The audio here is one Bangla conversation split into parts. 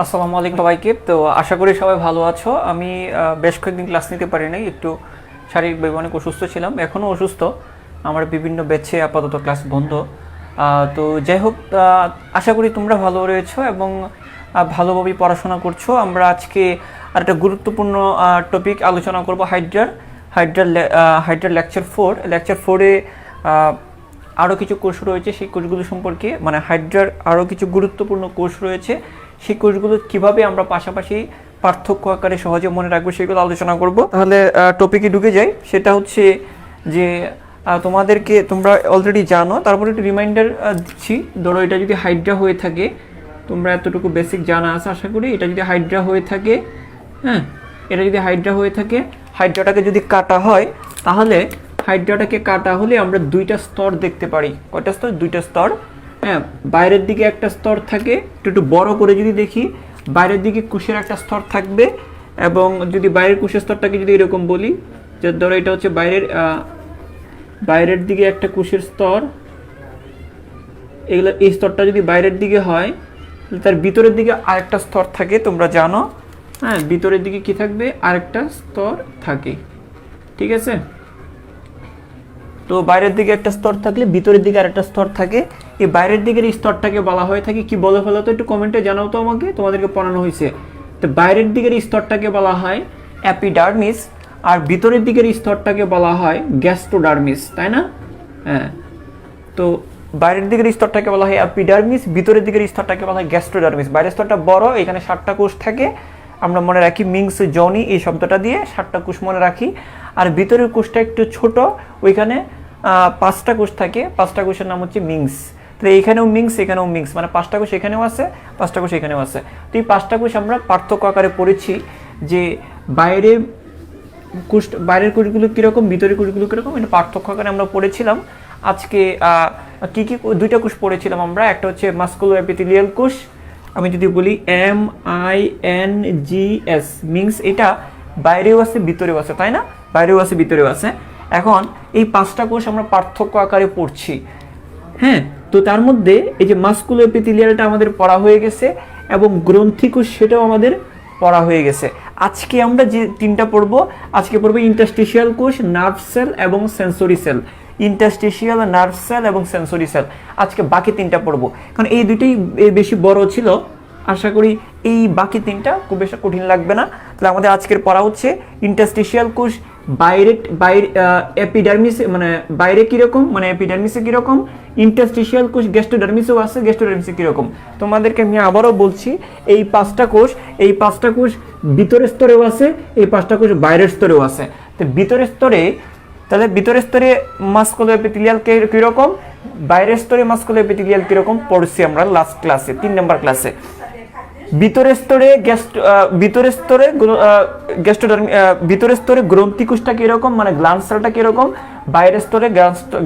আসসালামু আলাইকুম সবাইকে। তো আশা করি সবাই ভালো আছো। আমি বেশ কয়েকদিন ক্লাস নিতে পারি নাই, একটু শারীরিকভাবে অনেক অসুস্থ ছিলাম, এখনও অসুস্থ। আমার বিভিন্ন ব্যাচে আপাতত ক্লাস বন্ধ। তো যাই হোক, আশা করি তোমরা ভালো রয়েছো এবং ভালোভাবেই পড়াশোনা করছো। আমরা আজকে আরেকটা গুরুত্বপূর্ণ টপিক আলোচনা করব, হাইড্রার লেকচার 4 আরও কিছু কোর্স রয়েছে। সেই কোর্সগুলো সম্পর্কে, মানে হাইড্রার আরও কিছু গুরুত্বপূর্ণ কোর্স রয়েছে, সেই কোর্সগুলো কীভাবে আমরা পাশাপাশি পার্থক্য আকারে সহজে মনে রাখবো সেগুলো আলোচনা করব। তাহলে টপিকে ঢুকে যাই। সেটা হচ্ছে যে তোমরা অলরেডি জানো, তারপরে একটু রিমাইন্ডার দিচ্ছি। ধরো এটা যদি হাইড্রা হয়ে থাকে, তোমরা এতটুকু বেসিক জানা আছে আশা করি। এটা যদি হাইড্রা হয়ে থাকে, হ্যাঁ, এটা যদি হাইড্রা হয়ে থাকে, হাইড্রাটাকে যদি কাটা হয়, তাহলে হাইড্রাটাকে কাটা হলে আমরা দুইটা স্তর দেখতে পারি। কয়টা স্তর? দুইটা স্তর। হ্যাঁ, বাইরের দিকে একটা স্তর থাকে, একটু বড় করে যদি দেখি, বাইরের দিকে কোষের একটা স্তর থাকবে। এবং যদি বাইরের কোষের স্তরটাকে যদি এরকম বলি, যে ধরো এটা হচ্ছে বাইরের দিকে একটা কোষের স্তর, এই স্তরটা যদি বাইরের দিকে হয়, তার ভিতরের দিকে আরেকটা স্তর থাকে, তোমরা জানো। হ্যাঁ, ভিতরের দিকে কি থাকবে? আরেকটা স্তর থাকে, ঠিক আছে? তো বাইরের দিকে একটা স্তর থাকলে ভিতরের দিকে আরেকটা স্তর থাকে। এই বাইরের দিকের এই স্তরটাকে বলা হয়ে থাকে, কি বলে ফেলো তো, একটু কমেন্টে জানাও তো আমাকে, তোমাদেরকে পড়ানো হয়েছে। তো বাইরের দিকের এই স্তরটাকে বলা হয় অ্যাপিডার্মিস, আর ভিতরের দিকের এই স্তরটাকে বলা হয় গ্যাস্ট্রোডার্মিস, তাই না? হ্যাঁ, তো বাইরের দিকের স্তরটাকে বলা হয় অ্যাপিডার্মিস, ভিতরের দিকের স্তরটাকে বলা হয় গ্যাস্ট্রোডার্মিস। বাইরের স্তরটা বড়, এখানে 7টা কোষ থাকে, আমরা মনে রাখি মিংস জনি এই শব্দটা দিয়ে 7টা কোষ মনে রাখি। আর ভিতরের কোষটা একটু ছোট, ওইখানে 5টা কোষ থাকে, 5টা কোষের নাম হচ্ছে মিংস। তো এইখানেও মিংস, এখানেও মিংস, মানে 5টা কোষ এখানেও আছে, 5টা কোষ এখানেও আছে। তো এই 5টা কোষ আমরা পার্থক্য আকারে পড়েছি, যে বাইরের কোষগুলো কীরকম, ভিতরের কোষগুলো কীরকম, এটা পার্থক্য আকারে আমরা পড়েছিলাম। আজকে কি দুইটা কোষ পড়েছিলাম আমরা। একটা হচ্ছে মাস্কুলো এপিথেলিয়াল কোষ, আমি যদি বলি MINGS, মিংস, এটা বাইরেও আছে ভিতরেও আছে, তাই না? বাইরেও আছে ভিতরেও আছে। এখন এই 5টা কোষ আমরা পার্থক্য আকারে পড়ছি। হ্যাঁ, তো তার মধ্যে এই যে মাস্কুলো এপিথেলিয়ালটা আমাদের পড়া হয়ে গেছে, এবং গ্রন্থি কোষ সেটাও আমাদের পড়া হয়ে গেছে। আজকে আমরা যে 3টা পড়বো, আজকে পড়বো ইন্টারস্টিশিয়াল কোষ, নার্ভ সেল এবং sensory cell. Interstitial, nerve cell এবং সেন্সরি সেল, আজকে বাকি 3টা পড়বো। কারণ এই দুটোই বেশি বড় ছিল, আশা করি এই বাকি 3টা খুব বেশি কঠিন লাগবে না। তাহলে আমাদের আজকের পড়া হচ্ছে ইন্টারস্টিশিয়াল কোষ, বাইরে এপিডার্মিসে, মানে বাইরে কীরকম, মানে এপিডার্মিসে কীরকম, ইন্টারস্টিশিয়াল কোষ গ্যাস্ট্রোডার্মিসেও আছে, গ্যাস্ট্রোডার্মিসে কীরকম। তোমাদেরকে আমি আবারও বলছি, এই 5টা কোষ ভিতরের স্তরেও আছে, এই 5টা কোষ বাইরের স্তরেও আছে। তো ভিতরের স্তরে মাস্কুলো এপিথেলিয়াল কীরকম, বাইরের স্তরে মাস্কুলো এপিথেলিয়াল কীরকম পড়ছি আমরা লাস্ট ক্লাসে, 3 নম্বর ক্লাসে। ভিতরের স্তরে গ্রন্থিকোষটা কিরকম, মানে গ্ল্যান্ড সেলটা কিরকম, বাইরের স্তরে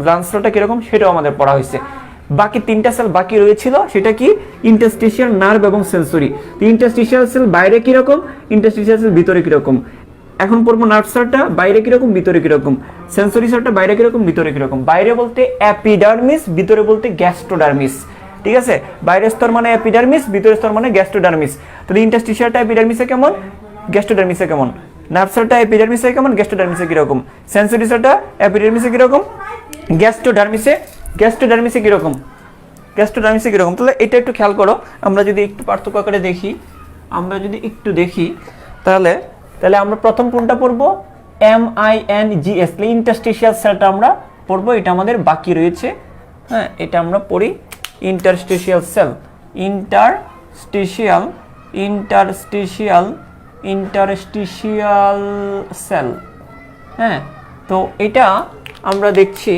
গ্ল্যান্ড সেলটা কিরকম, সেটাও আমাদের পড়া হয়েছে। বাকি 3টা সেল বাকি রয়েছিল, সেটা কি? ইন্টারস্টিশিয়াল, নার্ভ এবং সেন্সরি। তো ইন্টারস্টিশিয়াল সেল বাইরে কিরকম, ইন্টারস্টিশিয়াল সেল ভিতরে কিরকম। এখন পড়বো নার্ভ সেলটা বাইরে কিরকম, ভিতরে কিরকম। সেন্সরি সেলটা বাইরে কিরকম, ভিতরে কিরকম। বাইরে বলতে অ্যাপিডার্মিস, ভিতরে বলতে গ্যাস্ট্রোডার্মিস, ঠিক আছে? বাইরের স্তর মানে অ্যাপিডার্মিস, ভিতরের স্তর মানে গ্যাস্ট্রোডার্মিস। তাহলে ইন্টারস্টিশিয়ালটা অ্যাপিডার্মিসে কেমন, গ্যাস্ট্রোডার্মিসে কেমন। নার্ভ সেলটা অ্যাপিডার্মিসে কেমন, গ্যাস্ট্রোডার্মিসে কিরকম। সেন্সরি সেলটা অ্যাপিডার্মিসে কিরকম, গ্যাস্ট্রোডার্মিসে কিরকম, গ্যাস্ট্রোডার্মিসে কিরকম। তাহলে এটা একটু খেয়াল করো। আমরা যদি একটু পার্থক্য আকারে দেখি, তাহলে আমরা প্রথম কোনটা পড়বো? MINGS, ইন্টারস্টিশিয়াল সেলটা আমরা পড়বো, এটা আমাদের বাকি রয়েছে। হ্যাঁ, এটা আমরা পড়ি ইন্টারস্টিশিয়াল সেল, ইন্টারস্টিশিয়াল সেল। হ্যাঁ, তো এটা আমরা দেখছি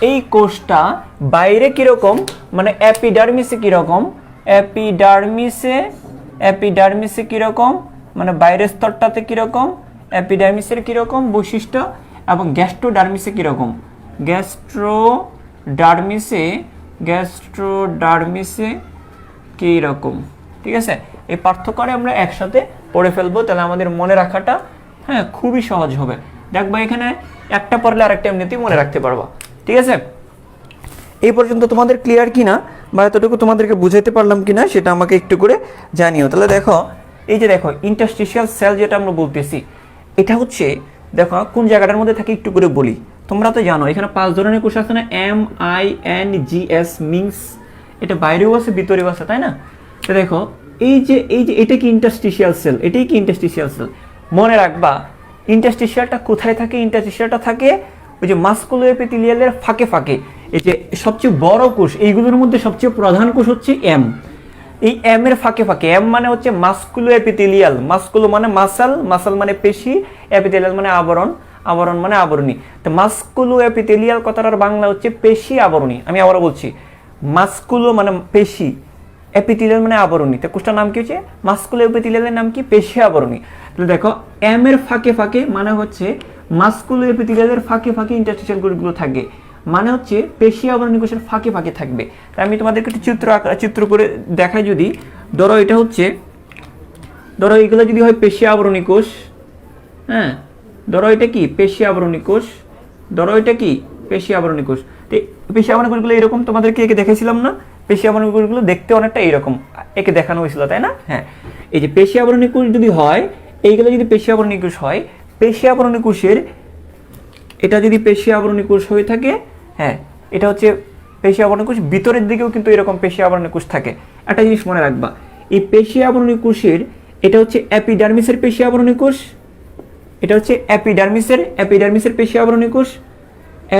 এই কোষটা বাইরে কিরকম, মানে অ্যাপিডার্মিসে কিরকম, অ্যাপিডার্মিসে কিরকম, মানে বাইরের স্তরটাতে কিরকম, অ্যাপিডার্মিসের কিরকম বৈশিষ্ট্য, এবং গ্যাস্ট্রোডার্মিসে কিরকম, গ্যাস্ট্রোডার্মিসে কীরকম, ঠিক আছে? এই পার্থক্যটা আমরা একসাথে পড়ে ফেলবো, তাহলে আমাদের মনে রাখাটা, হ্যাঁ, খুবই সহজ হবে। দেখবা এখানে একটা পড়লে আরেকটা এমনিতেই মনে রাখতে পারবো, ঠিক আছে? এই পর্যন্ত তোমাদের ক্লিয়ার কিনা বা এতটুকু তোমাদেরকে বুঝাইতে পারলাম কিনা সেটা আমাকে একটু করে জানিও। তাহলে দেখো এই যে দেখো ইন্টারস্টিশিয়াল সেল যেটা আমরা বলতেছি, এটা হচ্ছে দেখো কোন জায়গাটার মধ্যে থাকে একটু করে বলি। তোমরা তো জানো এখানে 5 ধরনের কোষ আছে না, MINGS মিংস, এটা বাইরেও আছে ভিতরেও আছে, তাই না? তো দেখো এই যে এটা কি ইন্টারস্টিশিয়াল সেল, এটাই কি ইন্টারস্টিশিয়াল সেল। মনে রাখবা ইন্টারস্টিশিয়ালটা কোথায় থাকে, ইন্টারস্টিশিয়ালটা থাকে ওই যে মাসকুলো এপিথেলিয়ালের ফাঁকে ফাঁকে। এই যে সবচেয়ে বড় কোষ এইগুলোর মধ্যে সবচেয়ে প্রধান কোষ হচ্ছে এম। এই এম এর ফাঁকে ফাঁকে, এম মানে হচ্ছে মাসকুলো এপিথেলিয়াল, মাসকুলো মানে মাসাল, মাসাল মানে পেশি, এপিথেলিয়াল মানে আবরণ, আবরণ মানে আবরণী। তো মাসকুলো এপিথেলিয়াল কথাটার বাংলা হচ্ছে পেশি আবরণী। আমি আবারও বলছি, মাসকুলো মানে পেশি, এপিথেলিয়াল মানে আবরণী। তো কোষটার নাম কি হচ্ছে মাসকুলো এপিথেলিয়ালের নাম কি পেশি আবরণী। তাহলে দেখো এম এর ফাঁকে ফাঁকে মানে হচ্ছে মাসকুলো এপিথেলিয়ালের ফাঁকে ফাঁকে ইন্টারস্টিশিয়াল কোষগুলো থাকে, মানে হচ্ছে পেশি আবরণী কোষের ফাঁকে ফাঁকে থাকবে। তাই আমি তোমাদেরকে একটু চিত্র করে দেখাই। যদি ধরো এটা হচ্ছে, ধরো এগুলো যদি হয় পেশি আবরণী কোষ, হ্যাঁ ধরো এটা কি পেশি আবরণী কোষ, ধরো এটা কি পেশি আবরণী কোষ। তো পেশি আবরণী কোষগুলো এরকম তোমাদেরকে একে দেখাইছিলাম না, পেশি আবরণী কোষগুলো দেখতে অনেকটা এইরকম একে দেখানো হয়েছিল, তাই না? হ্যাঁ, এই যে পেশি আবরণী কোষ যদি হয়, এইগুলো যদি পেশি আবরণী কোষ হয়, পেশি আবরণী কোষের এটা যদি পেশি আবরণী কোষ হয়ে থাকে, হ্যাঁ এটা হচ্ছে পেশি আবরণী কোষ, ভিতরের দিকেও কিন্তু এরকম পেশি আবরণী কোষ থাকে। একটা জিনিস মনে রাখবা, এই পেশি আবরণী কোষের এটা হচ্ছে এপিডার্মিসের পেশি আবরণী কোষ, এটা হচ্ছে এপিডার্মিসের পেশি আবরণী কোষ,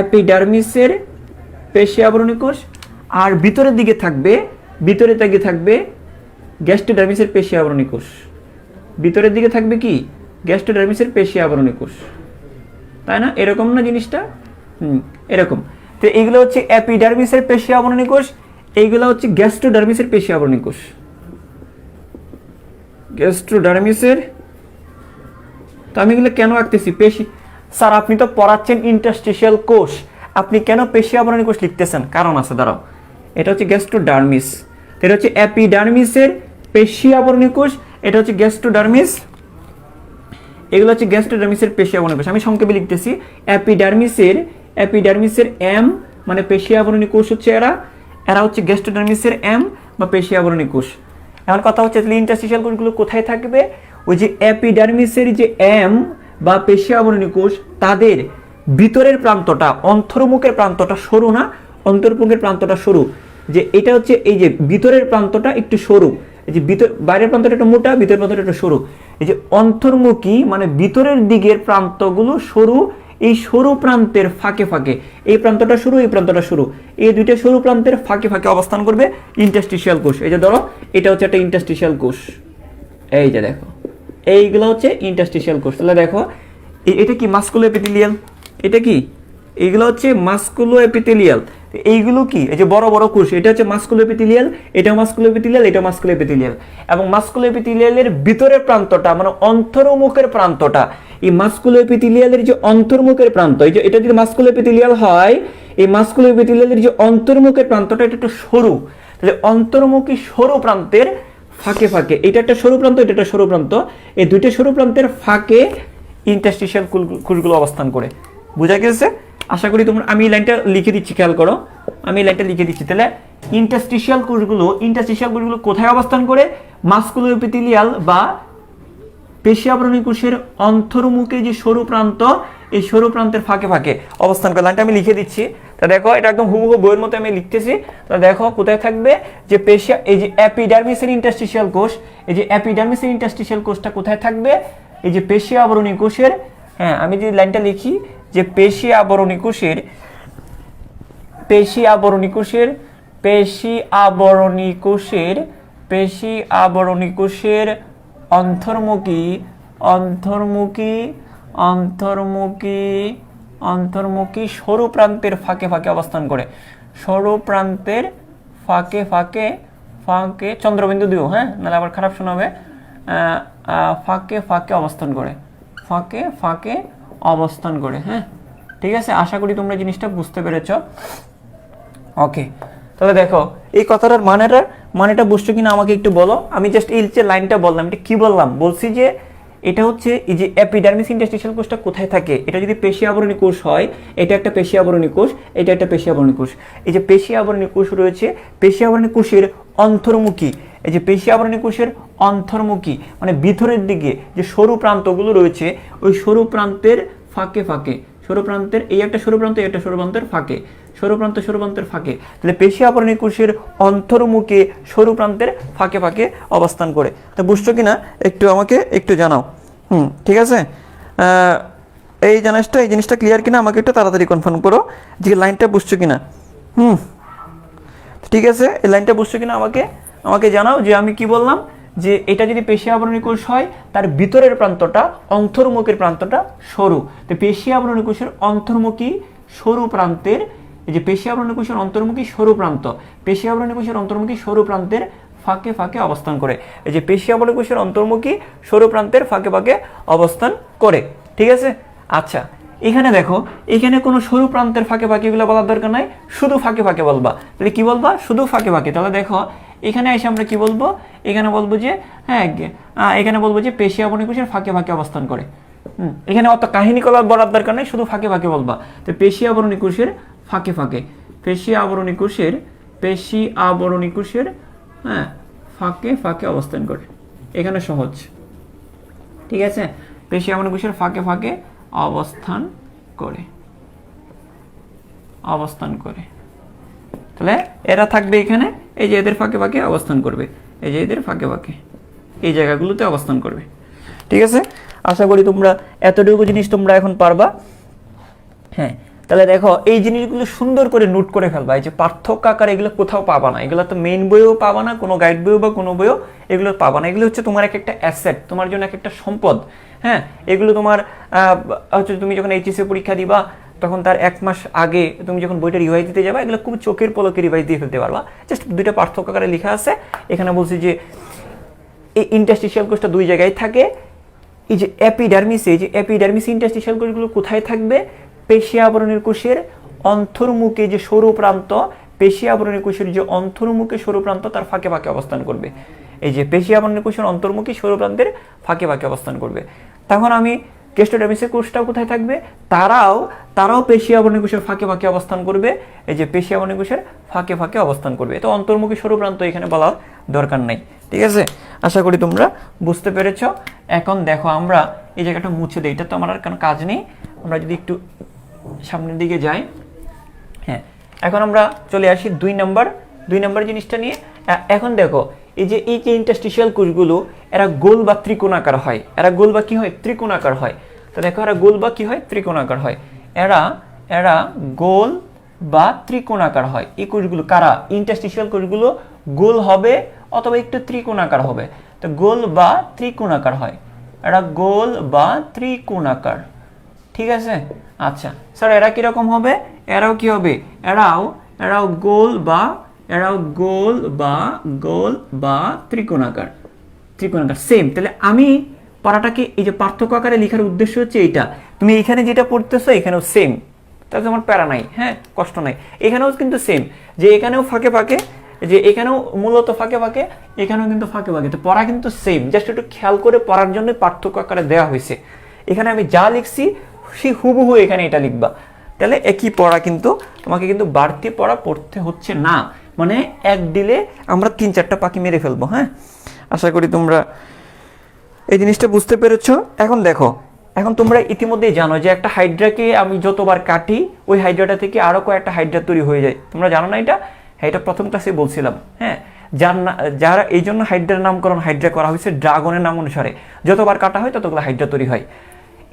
এপিডার্মিসের পেশি আবরণী কোষ। আর ভিতরের দিকে থাকবে, ভিতরের দিকে থাকবে গ্যাস্ট্রোডার্মিসের পেশি আবরণী কোষ, ভিতরের দিকে থাকবে কি গ্যাস্ট্রোডার্মিসের পেশি আবরণী কোষ, তাই না? এরকম না জিনিসটা, এরকম। তো এইগুলো হচ্ছে এপিডার্মিসের পেশি আবরণী কোষ, এইগুলো হচ্ছে গ্যাস্ট্রোডার্মিসের পেশি আবরণী কোষ, গ্যাস্ট্রোডার্মিসের। তো আমি এগুলো কেন আঁকতেছি পেশি? স্যার আপনি তো পড়াচ্ছেন ইন্টারস্টিশিয়াল কোষ, আপনি কেন পেশি আবরণী কোষ লিখতেছেন? কারণ আছে, দাঁড়াও। এটা হচ্ছে গ্যাস্ট্রোডার্মিস, এটা হচ্ছে এপিডার্মিসের পেশি আবরণী কোষ, এটা হচ্ছে গ্যাস্ট্রোডার্মিস, এগুলো হচ্ছে গ্যাস্ট্রোডার্মিসের পেশি আবরণী কোষ। আমি সংক্ষেপে লিখতেছি এপিডার্মিসের এম মানে পেশি আবরণী কোষ হচ্ছে এরা হচ্ছে গ্যাস্ট্রোডার্মিসের এম বা পেশি আবরণী কোষ। এখন কথা হচ্ছে তাহলে ইন্টারস্টিশিয়াল কোষগুলো কোথায় থাকবে? ওই যে এপিডার্মিসের যে এম বা পেশি আবরণী কোষ, তাদের ভিতরের প্রান্তটা, অন্তর্মুখের প্রান্তটা সরু না, অন্তর্মুখের প্রান্তটা সরু। যে এটা হচ্ছে এই যে ভিতরের প্রান্তটা একটু সরু, এই যে বাইরের প্রান্তটা একটু মোটা, ভিতরের প্রান্তটা একটু সরু। এই যে অন্তর্মুখী মানে ভিতরের দিকের প্রান্তগুলো সরু, এই সরু প্রান্তের ফাঁকে ফাঁকে, এই প্রান্তটা সরু, এই প্রান্তটা সরু, এই দুইটা সরু প্রান্তের ফাঁকে ফাঁকে অবস্থান করবে ইন্টারস্টিশিয়াল কোষ। এই যে ধরো এটা হচ্ছে একটা ইন্টারস্টিশিয়াল কোষ, এই যে দেখো এইগুলো হচ্ছে ইন্টারস্টিশিয়াল কোষ। তাহলে দেখো এটা কি মাসকুলো এপিথেলিয়াল, এটা কি এইগুলো হচ্ছে মাসকুলো এপিথেলিয়াল। এইগুলো কি এই যে বড় বড় কোষ, এটা হচ্ছে মাসকুলো এপিথেলিয়াল, এটা মাসকুলো এপিথেলিয়াল, এটা মাসকুলো এপিথেলিয়াল। এবং মাসকুলো এপিথেলিয়ালের ভিতরের প্রান্তটা মানে অন্তর্মুখের প্রান্তটা, এই মাসকুলো এপিথেলিয়ালের যে অন্তর্মুখের প্রান্ত, এই যে এটা যদি মাসকুলো এপিথেলিয়াল হয়, এই মাসকুলো এপিথেলিয়ালের যে অন্তর্মুখের প্রান্তটা এটা একটু সরু। তাহলে অন্তর্মুখী সরু প্রান্তের ফাঁকে ফাঁকে, এটা একটা সরু প্রান্ত, এটা একটা সরু প্রান্ত, এই দুইটা সরু প্রান্তের ফাঁকে ইন্টারস্টিশিয়াল কোষগুলো অবস্থান করে। বুঝা গেছে? আশা করি তোমরা, আমি এই লাইনটা লিখে দিচ্ছি, খেয়াল করো, আমি এই লাইনটা লিখে দিচ্ছি। তাহলে ইন্টারস্টিশিয়াল কোষগুলো কোথায় অবস্থান করে? মাসকুলো এপিথেলিয়াল বা পেশি আবরণী কোষের অন্তর্মুখে যে সরু প্রান্ত, এই সরু প্রান্তের ফাঁকে ফাঁকে অবস্থান করে। লাইনটা আমি লিখে দিচ্ছি। তা দেখো এটা একদম হুবহু বইয়ের মতো আমি লিখতেছি। তা দেখো কোথায় থাকবে যে পেশি, এই যে এপিডার্মিসের ইন্টারস্টিশিয়াল কোষ, এই যে এপিডার্মিসের ইন্টারস্টিশিয়াল কোষটা কোথায় থাকবে? এই যে পেশি আবরণী কোষের, হ্যাঁ আমি যদি লাইনটা লিখি যে পেশি আবরণী কোষের অন্তর্মুখী সরু প্রান্তের ফাঁকে ফাঁকে অবস্থান করে, সরু প্রান্তের ফাঁকে ফাঁকে চন্দ্রবিন্দু দিও, হ্যাঁ নাহলে আবার খারাপ শোনা হবে, ফাঁকে ফাঁকে অবস্থান করে, হ্যাঁ ঠিক আছে। আশা করি তোমরা জিনিসটা বুঝতে পেরেছ। ওকে, তাহলে দেখো এই কথাটার মানেটা বুঝছো কিনা আমাকে একটু বলো। আমি জাস্ট এই যে লাইনটা বললাম, এটা কি বললাম? বলছি যে এটা হচ্ছে এই যে এপিডার্মিস ইন্টারস্টিশিয়াল কোষটা কোথায় থাকে, এটা যদি পেশি আবরণী কোষ হয়, এটা একটা পেশি আবরণী কোষ, এটা একটা পেশি আবরণী কোষ। এই যে পেশি আবরণী কোষ রয়েছে, পেশি আবরণী কোষের অন্তর্মুখী, এই যে পেশি আবরণী কোষের অন্তর্মুখী মানে ভিতরের দিকে যে সরু প্রান্তগুলো রয়েছে, ওই সরু প্রান্তের ফাঁকে ফাঁকে, সরু প্রান্তের এই একটা সরু প্রান্ত, এই একটা সরু প্রান্তের ফাঁকে, সরু প্রান্তের ফাঁকে, তাহলে পেশি আবরণী কোষের অন্তর্মুখে সরু প্রান্তের ফাঁকে ফাঁকে অবস্থান করে। তা বুঝছো কিনা একটু আমাকে একটু জানাও। ঠিক আছে, এই জিনিসটা ক্লিয়ার কিনা আমাকে একটু তাড়াতাড়ি কনফার্ম করো যে লাইনটা বুঝছো কিনা। ঠিক আছে, এই লাইনটা বুঝছো কিনা আমাকে জানাও যে আমি কি বললাম, যে এটা যদি পেশি আবরণী কোষ হয় তার ভিতরের প্রান্তটা, অন্তর্মুখের প্রান্তটা সরু। তো পেশি আবরণী কোষের অন্তর্মুখী সরু প্রান্তের, এই যে পেশি আবরণী কোষের অন্তর্মুখী সরু প্রান্ত, পেশি আবরণী কোষের অন্তর্মুখী সরু প্রান্তের ফাঁকে ফাঁকে অবস্থান করে। এই যে পেশি আবরণী কোষের অন্তর্মুখী সরু প্রান্তের ফাঁকে ফাঁকে অবস্থান করে। ঠিক আছে, আচ্ছা এখানে দেখো, এখানে কোনো সরু প্রান্তের ফাঁকে ফাঁকে এগুলো বলার দরকার নাই, শুধু ফাঁকে ফাঁকে বলবা। তাহলে কি বলবা? শুধু ফাঁকে ফাঁকে। তাহলে দেখো এখানে এসে আমরা কি বলবো, এখানে বলবো যে এখানে বলবো যে পেশি আবরণী কোষের ফাঁকে ফাঁকে অবস্থান করে। এখানে অত কাহিনী বলার দরকার নেই, শুধু ফাঁকে ফাঁকে বলবা। তো পেশি আবরণী কোষের ফাঁকে ফাঁকে, পেশি আবরণী কোষের ফাঁকে ফাঁকে অবস্থান করে। এখানে সহজ। ঠিক আছে, পেশি আবরণী কোষের ফাঁকে ফাঁকে অবস্থান করে। তাহলে এরা থাকবে এখানে, এই যে এদের ফাঁকে ফাঁকে অবস্থান করবে, এই যে এদের ফাঁকে ফাঁকে এই জায়গাগুলোতে অবস্থান করবে। ঠিক আছে, আশা করি তোমরা এতটুকু জিনিস তোমরা এখন পারবা। হ্যাঁ, তাহলে দেখো এই জিনিসগুলো সুন্দর করে নোট করে ফেলবা। এই যে পার্থক্য আকারে এগুলো কোথাও পাবা না, এগুলো তো মেইন বইও পাবা না, কোনো গাইড বইও বা কোনো বইও এগুলো পাবা না। এগুলো হচ্ছে তোমার একটা অ্যাসেট, তোমার জন্য একটা সম্পদ। হ্যাঁ, এগুলো তোমার হচ্ছে তুমি যখন এইচএসসি পরীক্ষা দিবা তখন তার 1 মাস আগে তুমি যখন বইটা রিভাইজ দিতে যাবা, এগুলো খুব চোখের পলকে রিভাইজ দিয়ে ফেলতে পারবা। জাস্ট দুইটা পার্থক্য আকারে লেখা আছে। এখানে বলছি যে এই ইন্টারস্টিশিয়াল কোষটা 2 জায়গায় থাকে। এই যে এপিডার্মিস ইন্টারস্টিশিয়াল কোষগুলো কোথায় থাকবে? পেশি আবরণী কোষের অন্তর্মুখে যে সরু প্রান্ত, পেশি আবরণী কোষের যে অন্তর্মুখে সরু প্রান্ত তার ফাঁকে ফাঁকে অবস্থান করবে। এই যে পেশি আবরণী কোষের অন্তর্মুখী সরু প্রান্তের ফাঁকে ফাঁকে অবস্থান করবে। তখন আমি কেস্টোডার্মিসের কোষটাও কোথায় থাকবে? তারাও পেশি আবরণী কোষের ফাঁকে ফাঁকে অবস্থান করবে। এই যে পেশি আবরণী কোষের ফাঁকে ফাঁকে অবস্থান করবে। তো অন্তর্মুখী সরু প্রান্ত এখানে বলার দরকার নাই। ঠিক আছে, আশা করি তোমরা বুঝতে পেরেছ। এখন দেখো আমরা এই জায়গাটা মুছে দিই, এটা তো আমার আর কোনো কাজ নেই। আমরা যদি একটু সামনের দিকে যাই, হ্যাঁ, এখন আমরা চলে আসি 2 নম্বর জিনিসটা নিয়ে। এখন দেখো এই যে ইন্টারস্টিশিয়াল কোষগুলো এরা গোল বা ত্রিকোণাকার হয়। এরা গোল বা কি হয়? ত্রিকোণাকার হয়। তো দেখো এরা গোল বা কি হয়? ত্রিকোণাকার হয়। এরা গোল বা ত্রিকোণাকার হয়। এই কোষগুলো কারা? ইন্টারস্টিশিয়াল কোষগুলো গোল হবে অথবা একটু ত্রিকোণাকার হবে। তো গোল বা ত্রিকোণাকার হয়, এরা গোল বা ত্রিকোণাকার। ঠিক আছে, আচ্ছা স্যার এরা কিরকম হবে? এরাও কি হবে? এরাও গোল বা ত্রিকোণাকার সেম। তাহলে আমি পড়াটাকে এই যে পার্থক্য আকারে লেখার উদ্দেশ্য হচ্ছে এইটা। তুমি এখানে যেটা পড়তেছো এখানেও সেম, তাহলে তোমার প্যারা নাই, হ্যাঁ, কষ্ট নাই। এখানেও কিন্তু সেম, যে এখানেও ফাঁকে ফাঁকে, যে এখানেও মূলত ফাঁকে ফাঁকে, এখানেও কিন্তু ফাঁকে ফাঁকে। তো পড়া কিন্তু সেম, জাস্ট একটু খেয়াল করে পড়ার জন্য পার্থক্য আকারে দেওয়া হয়েছে। এখানে আমি যা লিখছি সেই হুবহু এখানে এটা লিখবা। তাহলে একই পড়া, কিন্তু তোমাকে কিন্তু বাড়তি পড়া পড়তে হচ্ছে না। মানে এক দিলে আমরা 3-4টা পাখি মেরে ফেলবো। হ্যাঁ, আশা করি তোমরা এই জিনিসটা বুঝতে পেরেছো। এখন দেখো, এখন তোমরা ইতিমধ্যেই জানো যে একটা হাইড্রাকে আমি যতবার কাটি ওই হাইড্রাটা থেকে আরো কয়েকটা হাইড্রা তৈরি হয়ে যায়। তোমরা জানো না এটা? হ্যাঁ, এটা প্রথম ক্লাসে বলছিলাম। হ্যাঁ, যারা এই জন্য হাইড্রার নামকরণ হাইড্রা করা হয়েছে ড্রাগনের নাম অনুসারে। যতবার কাটা হয় ততগুলো হাইড্রা তৈরি হয়।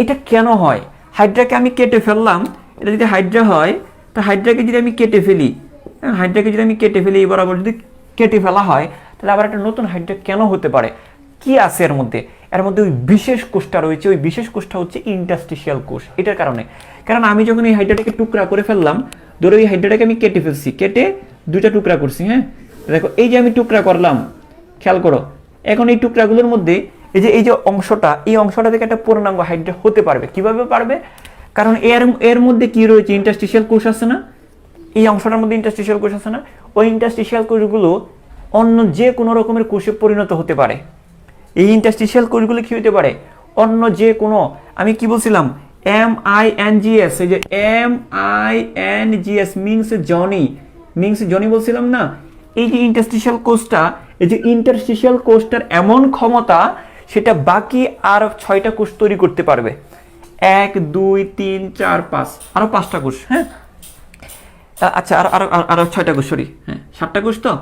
এটা কেন হয়? হাইড্রাকে আমি কেটে ফেললাম, এটা যদি হাইড্রা হয় তা হাইড্রাকে যদি আমি কেটে ফেলি, এই বরাবর যদি কেটে ফেলা হয়, তাহলে আবার একটা নতুন হাইড্রা কেন হতে পারে? কি আছে এর মধ্যে? এর মধ্যে ওই বিশেষ কোষটা রয়েছে, ওই বিশেষ কোষটা হচ্ছে ইন্টারস্টিশিয়াল কোষ। এটার কারণে, কারণ আমি যখন এই হাইড্রাটাকে টুকরা করে ফেললাম, ধরো এই হাইড্রাটাকে আমি কেটে ফেলছি, কেটে 2টা টুকরা করছি। হ্যাঁ, দেখো এই যে আমি টুকরা করলাম, খেয়াল করো। এখন এই টুকরাগুলোর মধ্যে এই যে অংশটা, এই অংশটা থেকে একটা পূর্ণাঙ্গ হাইড্রা হতে পারবে। কিভাবে পারবে? কারণ এর মধ্যে কি রয়েছে? ইন্টারস্টিশিয়াল কোষ আছে না? এই অংশটার মধ্যে ইন্টারস্টিশিয়াল কোষ আছে না? ওই ইন্টারস্টিশিয়াল কোষগুলো অন্য যে কোনো রকমের কোষে পরিণত হতে পারে। এই ইন্টারস্টিশিয়াল কোষগুলো কি হতে পারে? অন্য যে কোনো, আমি কি বলছিলাম, MINGS, এই যে MINGS মিংস জনি, মিংস জনি বলছিলাম না। এই যে ইন্টারস্টিশিয়াল কোষটা, এই যে ইন্টারস্টিশিয়াল কোষটার এমন ক্ষমতা, সেটা বাকি আর 6টা কোষ তৈরি করতে পারবে। 1 2 3 4 5, আরো 5টা কোষ। হ্যাঁ, আচ্ছা, আর 6টা কোষ, সরি, হ্যাঁ 7টা কোষ। তো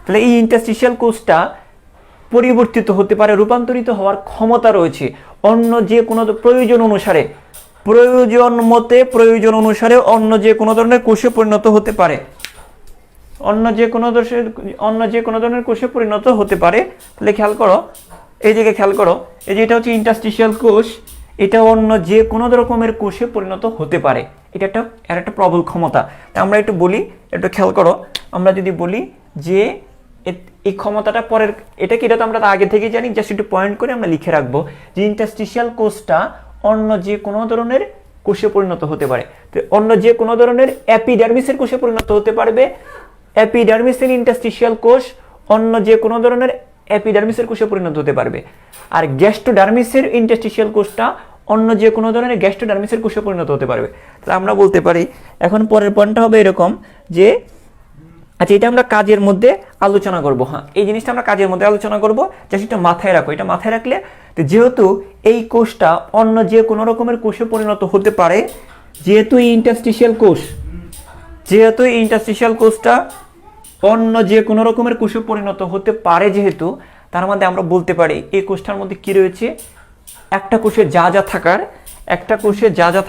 তাহলে এই ইন্টারস্টিশিয়াল কোষটা পরিবর্তিত হতে পারে, রূপান্তরিত হওয়ার ক্ষমতা রয়েছে অন্য যে কোনো প্রয়োজন অনুসারে, প্রয়োজন অনুসারে অন্য যে কোনো ধরনের কোষে পরিণত হতে পারে, অন্য যে কোনো ধরনের কোষে পরিণত হতে পারে। তাহলে খেয়াল করো, এই দিকে খেয়াল করো, এই যে এটা হচ্ছে ইন্টারস্টিশিয়াল কোষ, এটা অন্য যে কোনো রকমের কোষে পরিণত হতে পারে। এটা একটা প্রবল ক্ষমতা। তা আমরা একটু বলি, একটু খেয়াল করো, আমরা যদি বলি যে এই ক্ষমতাটা পরের, এটা কি, এটা তো আমরা আগে থেকে জানি, জাস্ট একটু পয়েন্ট করে আমরা লিখে রাখবো যে ইন্টারস্টিশিয়াল কোষটা অন্য যে কোনো ধরনের কোষে পরিণত হতে পারে। তো অন্য যে কোনো ধরনের এপিডার্মিসের কোষে পরিণত হতে পারবে, এপিডার্মিসের ইন্টারস্টিশিয়াল কোষ অন্য যে কোনো ধরনের এপিডার্মিসের কোষে পরিণত হতে পারবে। আর গ্যাস্ট্রোডার্মিসের ইন্টারস্টিশিয়াল কোষটা অন্য যে কোনো ধরনের গ্যাস্ট্রোডার্মিসের কোষে পরিণত হতে পারবে। তাহলে আমরা বলতে পারি, এখন পরের পয়েন্টটা হবে এরকম যে, আচ্ছা এটা আমরা কাজের মধ্যে আলোচনা করব। হ্যাঁ, এই জিনিসটা আমরা কাজের মধ্যে আলোচনা করব, জাস্ট এটা মাথায় রাখো। এটা মাথায় রাখলে, তো যেহেতু এই কোষটা অন্য যে কোনো রকমের কোষে পরিণত হতে পারে, যেহেতু এই ইন্টারস্টিশিয়াল কোষটা অন্য যে কোনো রকমের কোষে পরিণত হতে পারে, যেহেতু তার মধ্যে আমরা বলতে পারি এই কোষটার মধ্যে কি রয়েছে, একটা কোষে যা যা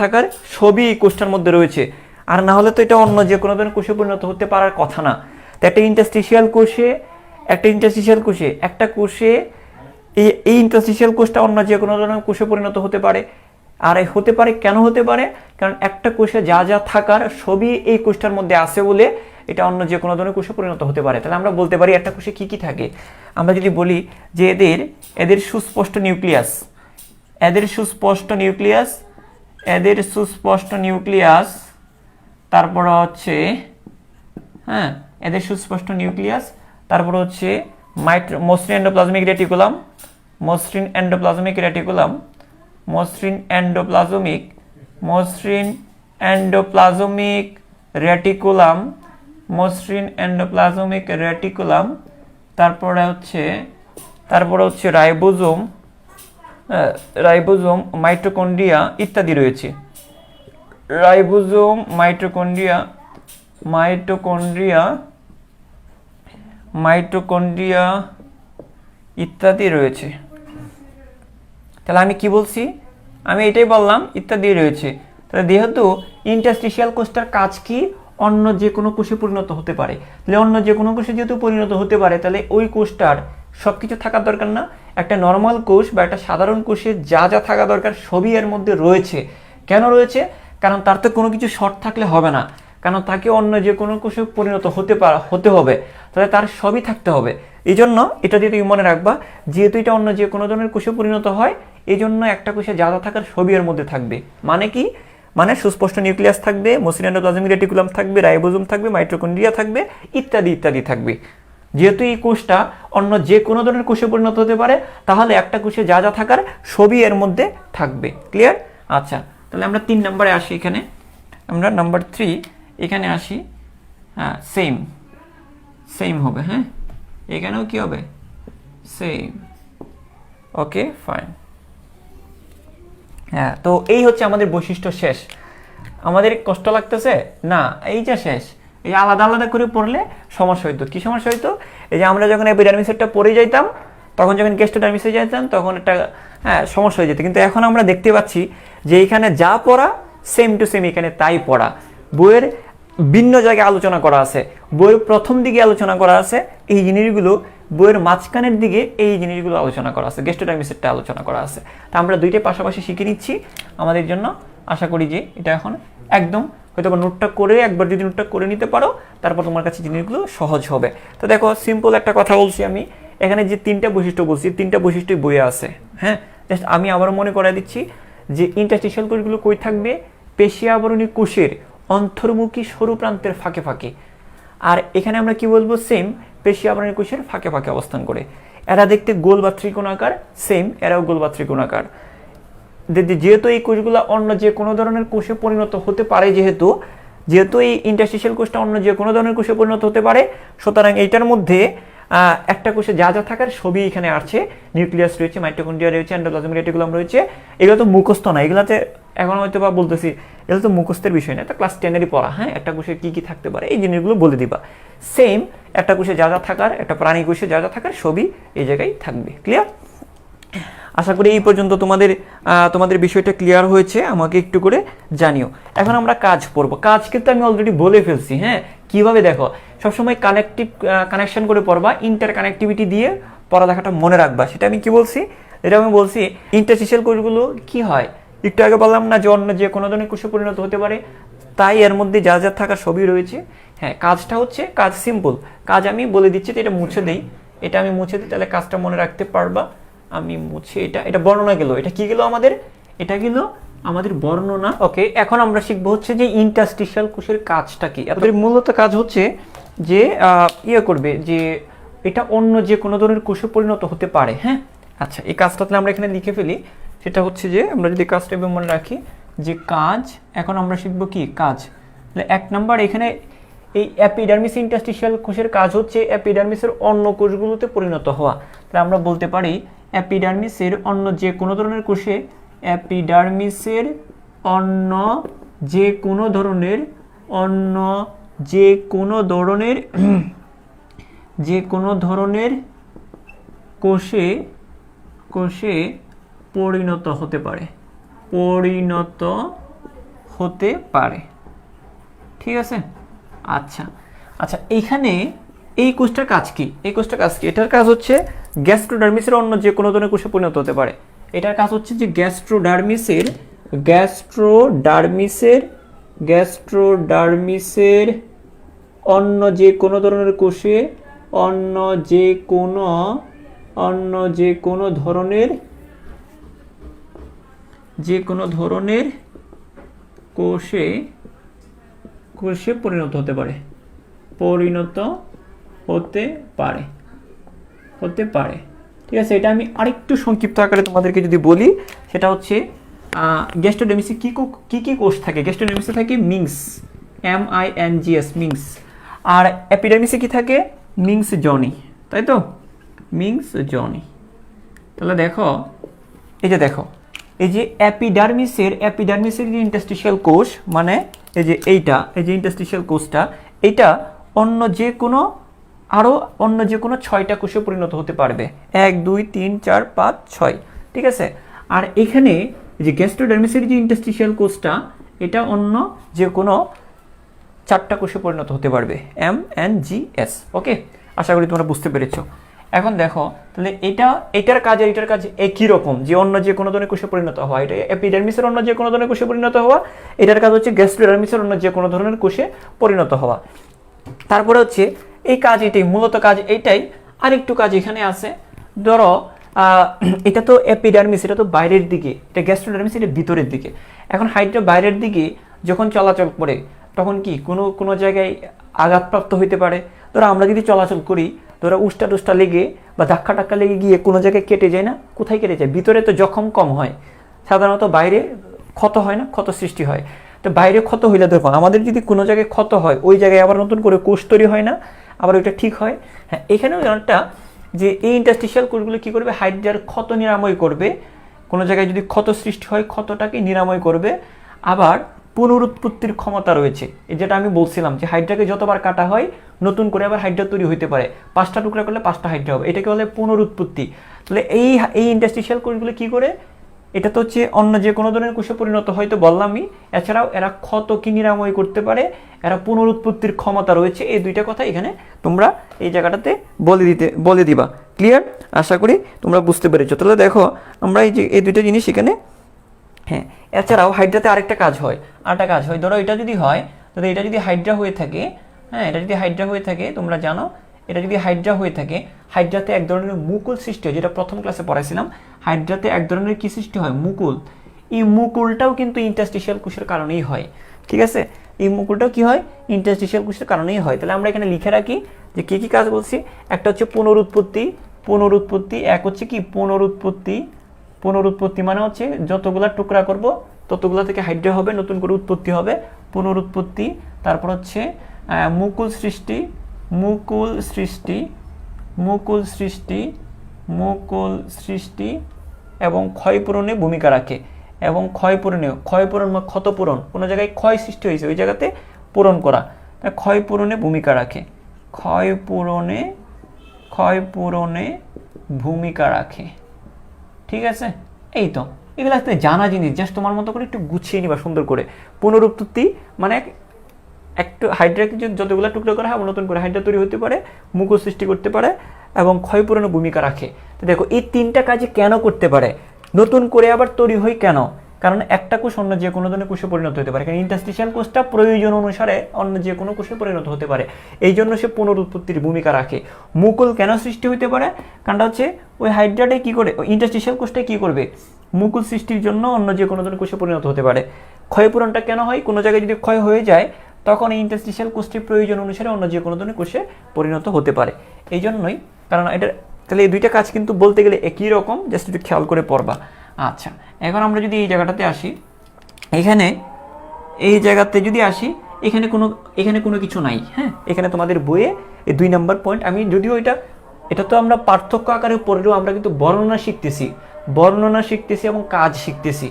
থাকার সবই এই কোষটার মধ্যে রয়েছে। আর না হলে তো এটা অন্য যে কোনো ধরনের কোষে পরিণত হতে পারার কথা না। তো একটা ইন্টারস্টিশিয়াল কোষে এই ইন্টারস্টিশিয়াল কোষটা অন্য যে কোনো ধরনের কোষে পরিণত হতে পারে। আর হতে পারে, কেন হতে পারে? কারণ একটা কোষে যা থাকার সবই এই কোষটার মধ্যে আছে বলে এটা অন্য যে কোনো ধরনের কোষে পরিণত হতে পারে। তাহলে আমরা বলতে পারি একটা কোষে কি থাকে। আমরা যদি বলি যে এদের সুস্পষ্ট নিউক্লিয়াস, তারপর হচ্ছে, হ্যাঁ, এদের সুস্পষ্ট নিউক্লিয়াস, তারপর হচ্ছে মসৃণ এন্ডোপ্লাজমিক রেটিকুলাম, তারপরে হচ্ছে রাইবোজোম, মাইটোকন্ড্রিয়া ইত্যাদি রয়েছে। রাইবোজোম, মাইটোকন্ড্রিয়া ইত্যাদি রয়েছে। তাহলে আমি কি বলছি? আমি এটাই বললাম, ইত্যাদি রয়েছে। তাহলে যেহেতু ইন্টারস্টিশিয়াল কোষটার কাজ কি, অন্য যে কোনো কোষে পরিণত হতে পারে। তাহলে অন্য যে কোনো কোষে যেহেতু পরিণত হতে পারে, তাহলে ওই কোষটার সবকিছু থাকার দরকার না। একটা নর্মাল কোষ বা একটা সাধারণ কোষে যা থাকা দরকার সবই এর মধ্যে রয়েছে। কেন রয়েছে? কারণ তার তো কোনো কিছু শর্ট থাকলে হবে না, কারণ তাকে অন্য যে কোনো কোষে পরিণত হতে হবে, তাহলে তার সবই থাকতে হবে। এই জন্য এটা দিয়ে তুমি মনে রাখবা, যেহেতু এটা অন্য যে কোনো ধরনের কোষে পরিণত হয়, এই জন্য একটা কোষে যা থাকার সবই এর মধ্যে থাকবে। মানে কি? মানে সুস্পষ্ট নিউক্লিয়াস থাকবে, মসৃণ এন্ডোপ্লাজমিক রেটিকুলাম থাকবে, রাইবোজোম থাকবে, মাইটোকন্ড্রিয়া থাকবে, ইত্যাদি ইত্যাদি থাকবে। যেহেতু এই কোষটা অন্য যে কোনো ধরনের কোষে পরিণত হতে পারে, তাহলে একটা কোষে যা থাকার সবই এর মধ্যে থাকবে। ক্লিয়ার? আচ্ছা, তাহলে আমরা 3 নম্বরে আসি। এখানে আমরা নাম্বার 3 এখানে আসি। হ্যাঁ, সেম হবে। হ্যাঁ, এখানেও কি হবে? সেম। ওকে, ফাইন। হ্যাঁ, তো এই হচ্ছে আমাদের বৈশিষ্ট্য শেষ। আমাদের কষ্ট লাগতেছে না, এই যে শেষ। এই আলাদা আলাদা করে পড়লে সমস্যা হইতো। কি সমস্যা হইতো? এই যে আমরা যখন এপিডার্মিসেরটা পড়ে যাইতাম, তখন যখন গ্যাস্ট্রোডার্মিসে যাইতাম, তখন একটা সমস্যা হয়ে যেত। কিন্তু এখন আমরা দেখতে পাচ্ছি যে এখানে যা পড়া সেম টু সেম, এখানে তাই পড়া। বইয়ের ভিন্ন জায়গায় আলোচনা করা আছে, বইয়ের প্রথম দিকে আলোচনা করা আছে এই জিনিসগুলো, বইয়ের মাঝখানের দিকে এই জিনিসগুলো আলোচনা করা আছে, গ্যাস্ট্রোডার্মিসেরটা আলোচনা করা আছে। তা আমরা দুইটাই পাশাপাশি শিখে নিচ্ছি আমাদের জন্য। আশা করি যে এটা এখন একদম হয়তো নোটটা করে, একবার যদি নোটটা করে নিতে পারো, তারপর তোমার কাছে জিনিসগুলো সহজ হবে। তো দেখো, সিম্পল একটা কথা বলছি আমি, এখানে যে 3টা বৈশিষ্ট্য বলছি, 3টা বৈশিষ্ট্যই বইয়ে আছে। হ্যাঁ, জাস্ট আমি আবারও মনে করাই দিচ্ছি যে ইন্টারস্টিশিয়াল কোষগুলো কই থাকবে? পেশি আবরণী কোষের অন্তর্মুখী সরু প্রান্তের ফাঁকে ফাঁকে। আর এখানে আমরা কি বলবো? সেম, পেশি আবরণী কোষের ফাঁকে ফাঁকে অবস্থান করে। এরা দেখতে গোল বা ত্রিকোণাকার, সেম, এরাও গোল বা ত্রিকোণাকার। যেহেতু এই কোষগুলো অন্য যে কোনো ধরনের কোষে পরিণত হতে পারে, যেহেতু এই ইন্টারস্টিশিয়াল কোষটা অন্য যে কোনো ধরনের কোষে পরিণত হতে পারে, সুতরাং এইটার মধ্যে একটা কোষে যা যা থাকার সবই এখানে আছে। নিউক্লিয়াস রয়েছে, মাইটোকন্ড্রিয়া রয়েছে, এন্ডোপ্লাজমিক রেটিকুলাম রয়েছে। এগুলো তো মুখস্থ না, এগুলোতে এখন হয়তো বা বলতেছি এগুলো তো মুখস্থের বিষয় না, এটা ক্লাস 10-এরই পড়া। হ্যাঁ, একটা কোষে কী কী থাকতে পারে এই জিনিসগুলো বলে দিবা। সেম একটা কোষে যা যা থাকার, একটা প্রাণী কোষে যা যা থাকার সবই এই জায়গায় থাকবে। ক্লিয়ার? আশা করি এই পর্যন্ত তোমাদের বিষয়টা ক্লিয়ার হয়েছে। আমাকে একটু করে জানিও। এখন আমরা কাজ পড়বো। কাজ কিন্তু আমি অলরেডি বলে ফেলছি। হ্যাঁ, কিভাবে দেখো, সবসময় কানেকশন করে পড়বা, ইন্টার কানেক্টিভিটি দিয়ে পড়ালেখাটা মনে রাখবা। সেটা আমি কি বলছি? এটা আমি বলছি ইন্টারস্টিশিয়াল কোষগুলো কি হয়, একটু আগে বললাম না যে অন্য যে কোনো ধরনের কোষে পরিণত হতে পারে, তাই এর মধ্যে যা যা থাকা সবই রয়েছে। হ্যাঁ, কাজটা হচ্ছে কাজ সিম্পল। কাজ আমি বলে দিচ্ছি, তো এটা মুছে দেই, এটা আমি মুছে দিই, তাহলে কাজটা মনে রাখতে পারবা। আমি মুছে এটা বর্ণনা গেল। এটা কি গেল আমাদের? এটা গেল আমাদের বর্ণনা। ওকে, এখন আমরা শিখবো হচ্ছে যে ইন্টারস্টিশিয়াল কোষের কাজটা কি। আমাদের মূলত কাজ হচ্ছে যে করবে যে এটা অন্য যে কোনো ধরনের কোষে পরিণত হতে পারে। হ্যাঁ, আচ্ছা, এই কাজটা তাহলে আমরা এখানে লিখে ফেলি। সেটা হচ্ছে যে আমরা যদি কাজটা মনে রাখি যে কাজ, এখন আমরা শিখবো কি কাজ। তাহলে 1 নাম্বার এখানে এই এপিডার্মিস ইন্টারস্টিশিয়াল কোষের কাজ হচ্ছে এপিডার্মিসের অন্য কোষগুলোতে পরিণত হওয়া। তাহলে আমরা বলতে পারি এপিডার্মিসের অন্য যে কোনো ধরনের কোষে, এপিডার্মিসের অন্য যে কোনো ধরনের কোষে পরিণত হতে পারে। ঠিক আছে? আচ্ছা, এইখানে এই কোষটার কাজ কি? এটার কাজ হচ্ছে গ্যাস্ট্রোডার্মিসের অন্য যে কোনো ধরনের কোষে পরিণত হতে পারে। এটার কাজ হচ্ছে যে গ্যাস্ট্রোডার্মিসের অন্য যে কোনো ধরনের কোষে, কোষে পরিণত হতে পারে। ঠিক আছে, এটা আমি আরেকটু সংক্ষিপ্ত আকারে তোমাদেরকে যদি বলি, সেটা হচ্ছে গ্যাস্ট্রোডার্মিসে কি কোষ থাকে? গ্যাস্ট্রোডার্মিসে থাকে মিংস, MINGS, মিংস। আর এপিডার্মিসে কি থাকে? মিংস জনি, তাই তো? মিংস জনি। তাহলে দেখো, এই যে এপিডার্মিসের যে ইন্টারস্টিশিয়াল কোষ, মানে এই যে ইন্টারস্টিশিয়াল কোষটা, এটা অন্য যে কোনো 6টা কোষে পরিণত হতে পারবে। 1 2 3 4 5 6। ঠিক আছে? আর এখানে যে গ্যাস্ট্রোডার্মিসের যে ইন্টারস্টিশিয়াল কোষটা, এটা অন্য যে কোনো 4টা কোষে পরিণত হতে পারবে, MNGS। ওকে, আশা করি তোমরা বুঝতে পেরেছো। এখন দেখো, তাহলে এটার কাজ একই রকম, যে অন্য যে কোনো ধরনের কোষে পরিণত হওয়া। এটা এপিডার্মিসের অন্য যে কোনো ধরনের কোষে পরিণত হওয়া। এটার কাজ হচ্ছে গ্যাস্ট্রোডার্মিসের অন্য যে কোনো ধরনের কোষে পরিণত হওয়া। তারপরে হচ্ছে এই কাজ, মূলত কাজ এইটাই। আরেকটু কাজ এখানে আছে। ধরো এটা তো এপিডার্মিস, এটা তো বাইরের দিকে, এটা গ্যাস্ট্রোডার্মিস, এটা ভিতরের দিকে। এখন হাইড্রা বাইরের দিকে যখন চলাচল করে, তখন কি কোনো জায়গায় আঘাতপ্রাপ্ত হইতে পারে। ধরো আমরা যদি চলাচল করি, ধরো উষ্টা টুষ্টা লেগে বা ধাক্কা লেগে গিয়ে কোনো জায়গায় কেটে যায় না? কোথায় কেটে যায়? ভিতরে তো জখম কম হয়, সাধারণত বাইরে ক্ষত হয় না, ক্ষত সৃষ্টি হয়। তো বাইরে ক্ষত হইলে দেখো, আমাদের যদি কোনো জায়গায় ক্ষত হয়, ওই জায়গায় আবার নতুন করে কোষ তৈরি হয় না, আবার ওইটা ঠিক হয়। হ্যাঁ, এখানেও একটা যে এই ইন্টারস্টিশিয়াল কোষগুলো কী করবে? হাইড্রার ক্ষত নিরাময় করবে। কোনো জায়গায় যদি ক্ষত সৃষ্টি হয়, ক্ষতটাকে নিরাময় করবে। আবার পুনরুৎপত্তির ক্ষমতা রয়েছে, যেটা আমি বলছিলাম যে হাইড্রাকে যতবার কাটা হয়, নতুন করে আবার হাইড্রা তৈরি হইতে পারে। 5টা টুকরা করলে 5টা হাইড্রা হবে, এটাকে বলে পুনরুৎপত্তি। তাহলে এই ইন্টারস্টিশিয়াল কোষগুলো কী করে? এটা তো হচ্ছে অন্য যে কোনো ধরনের কোষে পরিণত হয়তো বললামই। এছাড়াও এরা ক্ষত কি নিরাময় করতে পারে, এরা পুনরুৎপত্তির ক্ষমতা রয়েছে। এই 2টা কথা এখানে তোমরা এই জায়গাটাতে বলে দিবা। ক্লিয়ার? আশা করি তোমরা বুঝতে পেরেছো। তাহলে দেখো, আমরা এই 2টা জিনিস এখানে। হ্যাঁ, এছাড়াও হাইড্রাতে আরেকটা কাজ হয়। ধরো এটা যদি হয়, তাহলে এটা যদি হাইড্রা হয়ে থাকে, হ্যাঁ, এটা যদি হাইড্রা হয়ে থাকে, তোমরা জানো এটা যদি হাইড্রা হয়ে থাকে, হাইড্রাতে এক ধরনের মুকুল সৃষ্টি হয়, যেটা প্রথম ক্লাসে পড়াইছিলাম। হাইড্রাতে এক ধরনের কি সৃষ্টি হয়? মুকুল। এই মুকুলটাও কিন্তু ইন্টারস্টিশিয়াল কোষের কারণেই হয়। ঠিক আছে? এই মুকুলটাও কি হয়? ইন্টারস্টিশিয়াল কোষের কারণেই হয়। তাহলে আমরা এখানে লিখে রাখি যে কি কাজ বলছি। একটা হচ্ছে পুনরুৎপত্তি। এক হচ্ছে কি? পুনরুৎপত্তি পুনরুৎপত্তি মানে হচ্ছে যতগুলা টুকরা করব ততগুলা থেকে হাইড্রা হবে, নতুন করে উৎপত্তি হবে, পুনরুৎপত্তি। তারপর হচ্ছে মুকুল সৃষ্টি, মুকুল সৃষ্টি, মুকুল সৃষ্টি, মুকুল সৃষ্টি এবং ক্ষয়পূরণে ভূমিকা রাখে। এবং ক্ষয়পূরণ বা ক্ষতপূরণ, কোনো জায়গায় ক্ষয় সৃষ্টি হয়েছে ওই জায়গাতে পূরণ করা, ক্ষয়পূরণে ভূমিকা রাখে, ক্ষয়পূরণে ভূমিকা রাখে। ঠিক আছে, এই তো এগুলো জানা জিনিস, জাস্ট তোমার মতো করে একটু গুছিয়ে নিবা সুন্দর করে। পুনরুৎপত্তি মানে একটু হাইড্রাকে যতগুলো টুকরো করা হয় নতুন করে হাইড্রা তৈরি হতে পারে, মুকুল সৃষ্টি করতে পারে এবং ক্ষয়পূরণে ভূমিকা রাখে। তো দেখো এই তিনটা কাজে কেন করতে পারে, নতুন করে আবার তৈরি হয় কেন? কারণ একটা কোষ অন্য যে কোনো ধরনের কোষে পরিণত হতে পারে, কারণ ইন্টারস্টিশিয়াল কোষটা প্রয়োজন অনুসারে অন্য যে কোনো কোষে পরিণত হতে পারে, এই জন্য সে পুনরুৎপত্তির ভূমিকা রাখে। মুকুল কেন সৃষ্টি হতে পারে? কারণটা হচ্ছে ওই হাইড্রাটাই কী করে, ইন্টারস্টিশিয়াল কোষটাই কী করবে, মুকুল সৃষ্টির জন্য অন্য যে কোনো ধরনের কোষে পরিণত হতে পারে। ক্ষয়পূরণটা কেন হয়? কোনো জায়গায় যদি ক্ষয় হয়ে যায় তখন এই ইন্টারস্টিশিয়াল কোষটির প্রয়োজন অনুসারে অন্য যে কোনো ধরনের কোষে পরিণত হতে পারে। এই জন্যই, কারণ এটা তাহলে এই দুইটা কাজ কিন্তু বলতে গেলে একই রকম, জাস্ট একটু খেয়াল করে পড়বা। আচ্ছা, এখন আমরা যদি এই জায়গাটাতে আসি, এখানে এই জায়গাতে যদি আসি, এখানে কোনো কিছু নাই। হ্যাঁ, এখানে তোমাদের বইয়ে এই 2 নম্বর পয়েন্ট, আমি যদিও এটা তো আমরা পার্থক্য আকারে পড়লেও আমরা কিন্তু বর্ণনা শিখতেছি এবং কাজ শিখতেছি,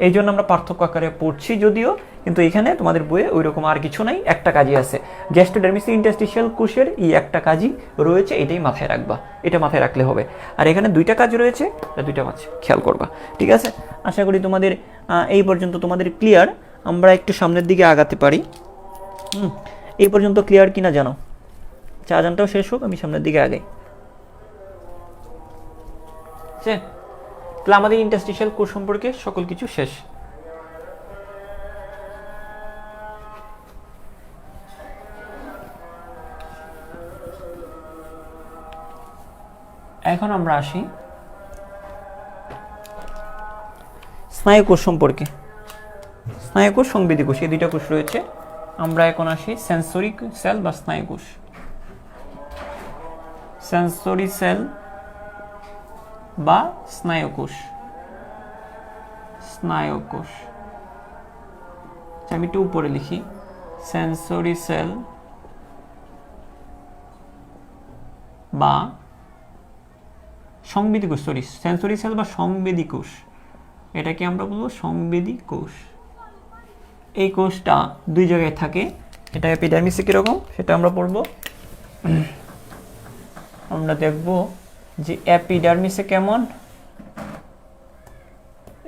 এই জন্য আমরা পার্থক্য আকারে পড়ছি যদিও, কিন্তু এখানে তোমাদের বইয়ে ওই রকম আর কিছু নাই, একটা কাজই আছে, গ্যাস্ট্রোডার্মিস ইন্টারস্টিশিয়াল কোষের এই একটা কাজই রয়েছে, এটাই মাথায় রাখবা, এটা মাথায় রাখলে হবে। আর এখানে 2টা কাজ রয়েছে, দুইটা কাজ খেয়াল করবা। ঠিক আছে, আশা করি তোমাদের এই পর্যন্ত তোমাদের ক্লিয়ার। আমরা একটু সামনের দিকে আগাতে পারি। এই পর্যন্ত ক্লিয়ার কিনা জানো? চা জানটাও শেষ হোক, আমি সামনের দিকে আগাই। তাহলে আমাদের ইন্টারস্টিশিয়াল কোষ সম্পর্কে সকল কিছু শেষ। এখন আমরা আসি স্নায়ুকোষ সম্পর্কে। স্নায়ুকোষ, সংবেদী কোষ, এই 2টা কোষ রয়েছে। আমরা এখন আসি সেন্সরি সেল বা স্নায়ুকোষ। সেন্সরি সেল বা স্নায়ুকোষ, স্নায়ুকোষ। আমি একটু উপরে লিখি, সেন্সরি সেল বা সংবেদী কোষ, সেন্সরি সেল বা সংবেদী কোষ, এটাকে আমরা বলবো সংবেদী কোষ। এই কোষটা 2 জায়গায় থাকে, এটা এপিডার্মিসে কিরকম সেটা আমরা পড়বো। আমরা দেখব যে এপিডার্মিসে কেমন,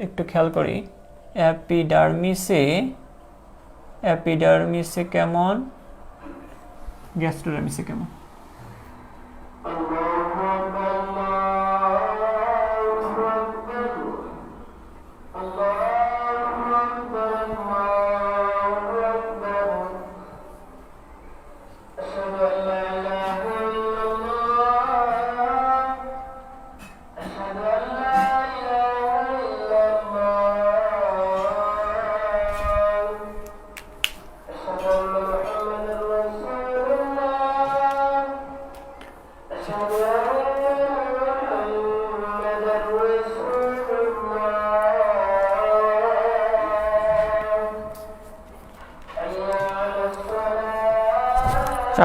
একটু খেয়াল করি, এপিডার্মিসে কেমন, গ্যাস্ট্রোডার্মিসে কেমন।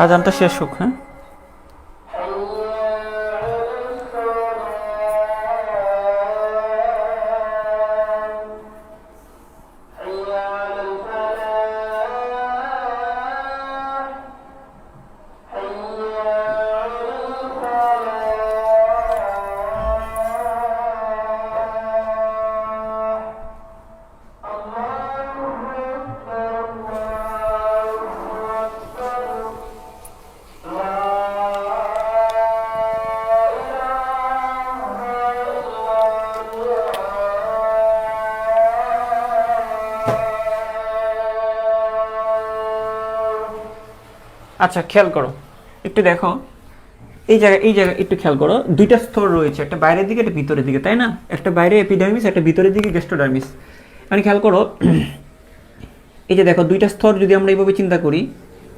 আজানটা শেষ হোক। হ্যাঁ, আচ্ছা খেয়াল করো, একটু দেখো এই জায়গায় একটু খেয়াল করো, 2টা স্তর রয়েছে, একটা বাইরের দিকে একটা ভিতরের দিকে, তাই না? একটা বাইরে এপিডার্মিস, একটা ভিতরের দিকে গ্যাস্ট্রোডার্মিস। মানে খেয়াল করো, এই যে দেখো 2টা স্তর যদি আমরা এইভাবে চিন্তা করি,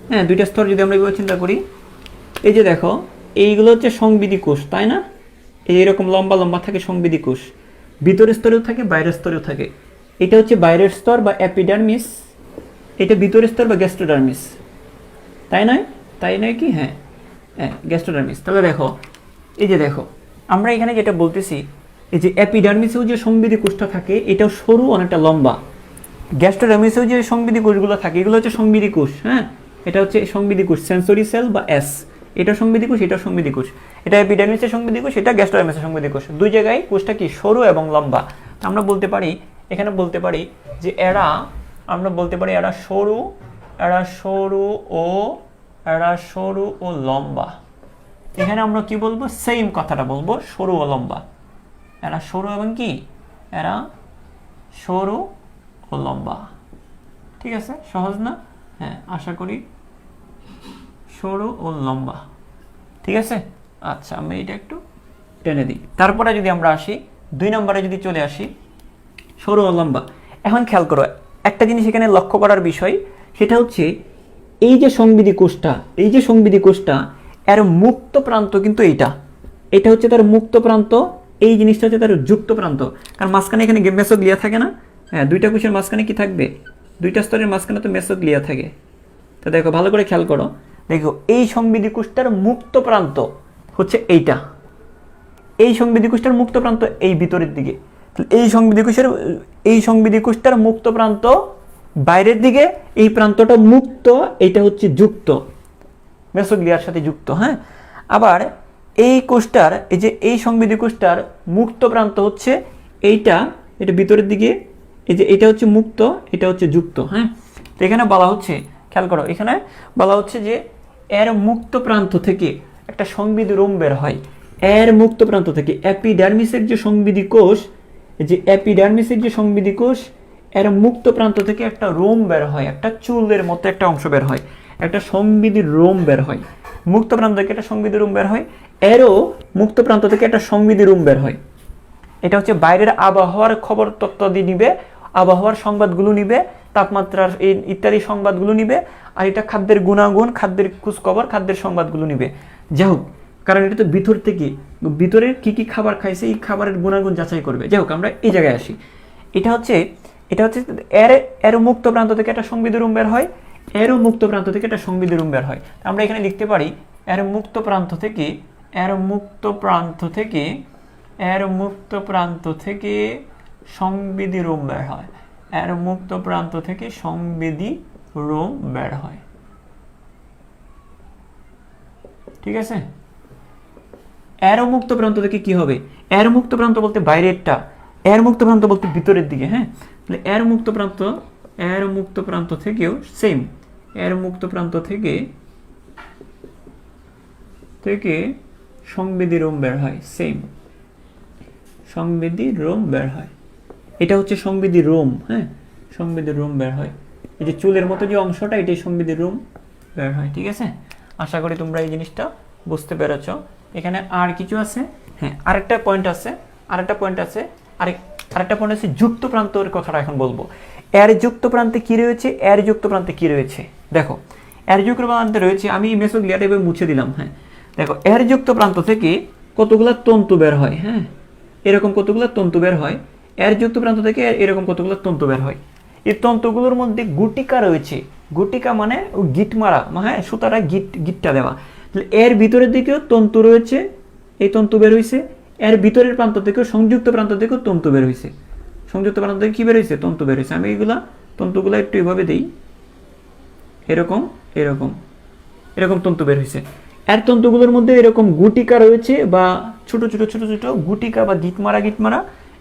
হ্যাঁ 2টা স্তর যদি আমরা এইভাবে চিন্তা করি, এই যে দেখো এইগুলো হচ্ছে সংবেদী কোষ, তাই না? এইরকম লম্বা লম্বা থাকে সংবেদী কোষ, ভিতরের স্তরেও থাকে, বাইরের স্তরেও থাকে। এটা হচ্ছে বাইরের স্তর বা এপিডার্মিস, এটা ভিতরের স্তর বা গ্যাস্ট্রোডার্মিস, তাই নয় কি? হ্যাঁ হ্যাঁ, গ্যাস্ট্রোডার্মিস। তাহলে দেখো, এই যে দেখো আমরা এখানে যেটা বলতেছি, এই যে এপিডার্মিসেও যে সংবেদী কোষটা থাকে এটাও সরু, অনেকটা লম্বা। গ্যাস্ট্রোডার্মিসেও যে সংবেদী কোষগুলো থাকে এগুলো হচ্ছে সংবেদী কোষ। হ্যাঁ, এটা হচ্ছে সংবেদী কোষ, সেন্সরি সেল বা এস। এটা সংবেদী কোষ, এটা সংবেদী কোষ। এটা এপিডার্মিসের সংবেদী কোষ, এটা গ্যাস্ট্রোডার্মিসের সংবেদী কোষ। দুই জায়গায় কোষটা কি সরু এবং লম্বা। আমরা বলতে পারি, এখানে বলতে পারি যে এরা, আমরা বলতে পারি এরা সরু, এরা সরু ও লম্বা। এখানে আমরা কি বলবো? সেম কথাটা বলবো, সরু ও লম্বা। এরা সরু এবং কি? এরা সরু ও লম্বা। ঠিক আছে, সহজ না? হ্যাঁ, আশা করি সরু ও লম্বা। ঠিক আছে, আচ্ছা আমি এটা একটু টেনে দিই। তারপরে যদি আমরা আসি 2 নম্বরে, যদি চলে আসি সরু ও লম্বা। এখন খেয়াল করো একটা জিনিস এখানে লক্ষ্য করার বিষয়, সেটা হচ্ছে এই যে সংবেদী কোষটা, এর মুক্ত প্রান্ত কিন্তু এটা হচ্ছে তার মুক্ত প্রান্ত, এই জিনিসটা হচ্ছে তার যুক্ত প্রান্ত। কারণ মাঝখানে এখানে মেসোগ্লিয়া থাকে না? হ্যাঁ, দুইটা কোষের মাঝখানে কি থাকবে? দুইটা স্তরের মাঝখানে তো মেসোগ্লিয়া থাকে। তো দেখো, ভালো করে খেয়াল করো, দেখো এই সংবেদী কোষটার মুক্ত প্রান্ত হচ্ছে এইটা, এই সংবেদী কোষটার মুক্ত প্রান্ত এই ভিতরের দিকে। এই সংবেদী কোষটার মুক্ত প্রান্ত বাইরের দিকে, এই প্রান্তটা মুক্ত, এটা হচ্ছে যুক্ত, মেসোগ্লিয়ার সাথে যুক্ত। হ্যাঁ, আবার এই কোষটার, এই যে এই সংবেদী কোষটার মুক্ত প্রান্ত হচ্ছে এটা ভিতরের দিকে, এই যে এটা হচ্ছে মুক্ত, এটা হচ্ছে যুক্ত। হ্যাঁ, তো এখানে বলা হচ্ছে, খেয়াল করো, এখানে বলা হচ্ছে যে এর মুক্ত প্রান্ত থেকে একটা সংবেদী রোম বের হয়। এর মুক্ত প্রান্ত থেকে এপিডার্মিসের যে সংবেদী কোষ, এর মুক্ত প্রান্ত থেকে একটা রোম বের হয়, একটা চুলের মতো একটা অংশ বের হয়, একটা সংবেদী রোম বের হয়। মুক্ত প্রান্ত থেকে একটা সংবেদী রোম বের হয়, এরও মুক্ত প্রান্ত থেকে একটা সংবেদী রোম বের হয়। এটা হচ্ছে বাইরের আবহাওয়ার খবর তত্ত্বাদি নিবে, আবহাওয়ার সংবাদগুলো নিবে, তাপমাত্রার ইত্যাদি সংবাদগুলো নিবে। আর এটা খাদ্যের গুণাগুণ, খাদ্যের খোঁজখবর, খাদ্যের সংবাদগুলো নিবে। যাই হোক, কারণ এটা তো ভিতর থেকে, ভিতরে কি কি খাবার খাইছে এই খাবারের গুণাগুণ যাচাই করবে। যাই হোক, আমরা এই জায়গায় আসি। এটা হচ্ছে এর মুক্ত প্রান্ত থেকে একটা সংবেদী রোম বের হয়, এরও মুক্ত প্রান্ত থেকে একটা সংবেদী রোম বের হয়। আমরা এখানে লিখতে পারি এর মুক্ত প্রান্ত থেকে সংবেদী রোম বের হয়, এর মুক্ত প্রান্ত থেকে সংবেদী রোম বের হয়। ঠিক আছে, এর মুক্ত প্রান্ত থেকে কি হবে? এর মুক্ত প্রান্ত বলতে বাইরেরটা, এর মুক্ত প্রান্ত বলতে ভিতরের দিকে। হ্যাঁ, তাহলে এর মুক্ত প্রান্ত থেকেও সেম, এর মুক্ত প্রান্ত থেকে সংবেদী রোম বের হয়, সেম সংবেদী রোম বের হয়। এটা হচ্ছে সংবেদী রোম। হ্যাঁ, সংবেদী রোম বের হয়, এই যে চুলের মতো যে অংশটা, এটাই সংবেদী রোম বের হয়। ঠিক আছে, আশা করি তোমরা এই জিনিসটা বুঝতে পেরেছ। এখানে আর কিছু আছে? হ্যাঁ, আরেকটা পয়েন্ট আছে, যুক্ত প্রান্তের কথাটা এখন বলবো। এর যুক্ত প্রান্তে কি রয়েছে? দেখো, এর যুক্ত প্রান্তে রয়েছে, আমি মেসোগ্লিয়াটা এভাবে মুছে দিলাম। হ্যাঁ, দেখো এর যুক্ত প্রান্ত থেকে কতগুলা তন্তু বের হয়। হ্যাঁ, এরকম কতগুলো তন্তু বের হয়, এর যুক্ত প্রান্ত থেকে এরকম কতগুলো তন্তু বের হয়। এই তন্তুগুলোর মধ্যে গুটিকা রয়েছে, গুটিকা মানে গিট মারা, হ্যাঁ, সুতারা গিটটা দেওয়া। এর ভিতরের দিকেও তন্তু রয়েছে, এই তন্তু বের হয়েছে। এর ভিতরের প্রান্ত থেকেও, সংযুক্ত প্রান্ত থেকেও তন্তু বের হয়েছে, সংযুক্ত প্রান্ত থেকে কি বের হয়েছে? তন্তু বের হয়েছে। আমি এইগুলা তন্তুগুলো একটু এভাবে দিই, এরকম তন্তু বের হয়েছে। এর তন্তুগুলোর মধ্যে এরকম গুটিকা রয়েছে, বা ছোট ছোট গুটিকা বা গিটমারা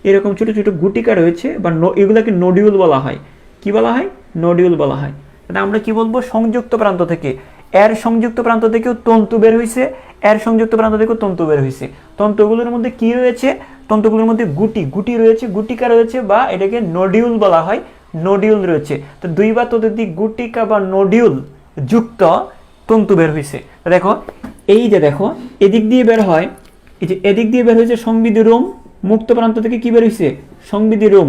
এরকম ছোট ছোট গুটিকা রয়েছে, বা এগুলাকে নোডিউল বলা হয়। কি বলা হয়? নোডিউল বলা হয়। তাহলে আমরা কি বলবো? সংযুক্ত প্রান্ত থেকে, এর সংযুক্ত প্রান্ত থেকেও তন্তু বের হয়েছে, এর সংযুক্ত প্রান্ত থেকেও তন্তু বের হয়েছে। তন্তুগুলোর মধ্যে কি রয়েছে? তন্তুগুলোর মধ্যে গুটি রয়েছে, গুটিকা রয়েছে, বা এটাকে নোডিউল বলা হয়, নোডিউল রয়েছে। তো দুই বা ততোধিক গুটিকা বা নোডিউল যুক্ত তন্তু বের হয়েছে। দেখো, এই যে দেখো, এদিক দিয়ে বের হয়, এই যে এদিক দিয়ে বের হয়েছে সংবেদী রোম, মুক্ত প্রান্ত থেকে কি বের হয়েছে? সংবেদী রোম।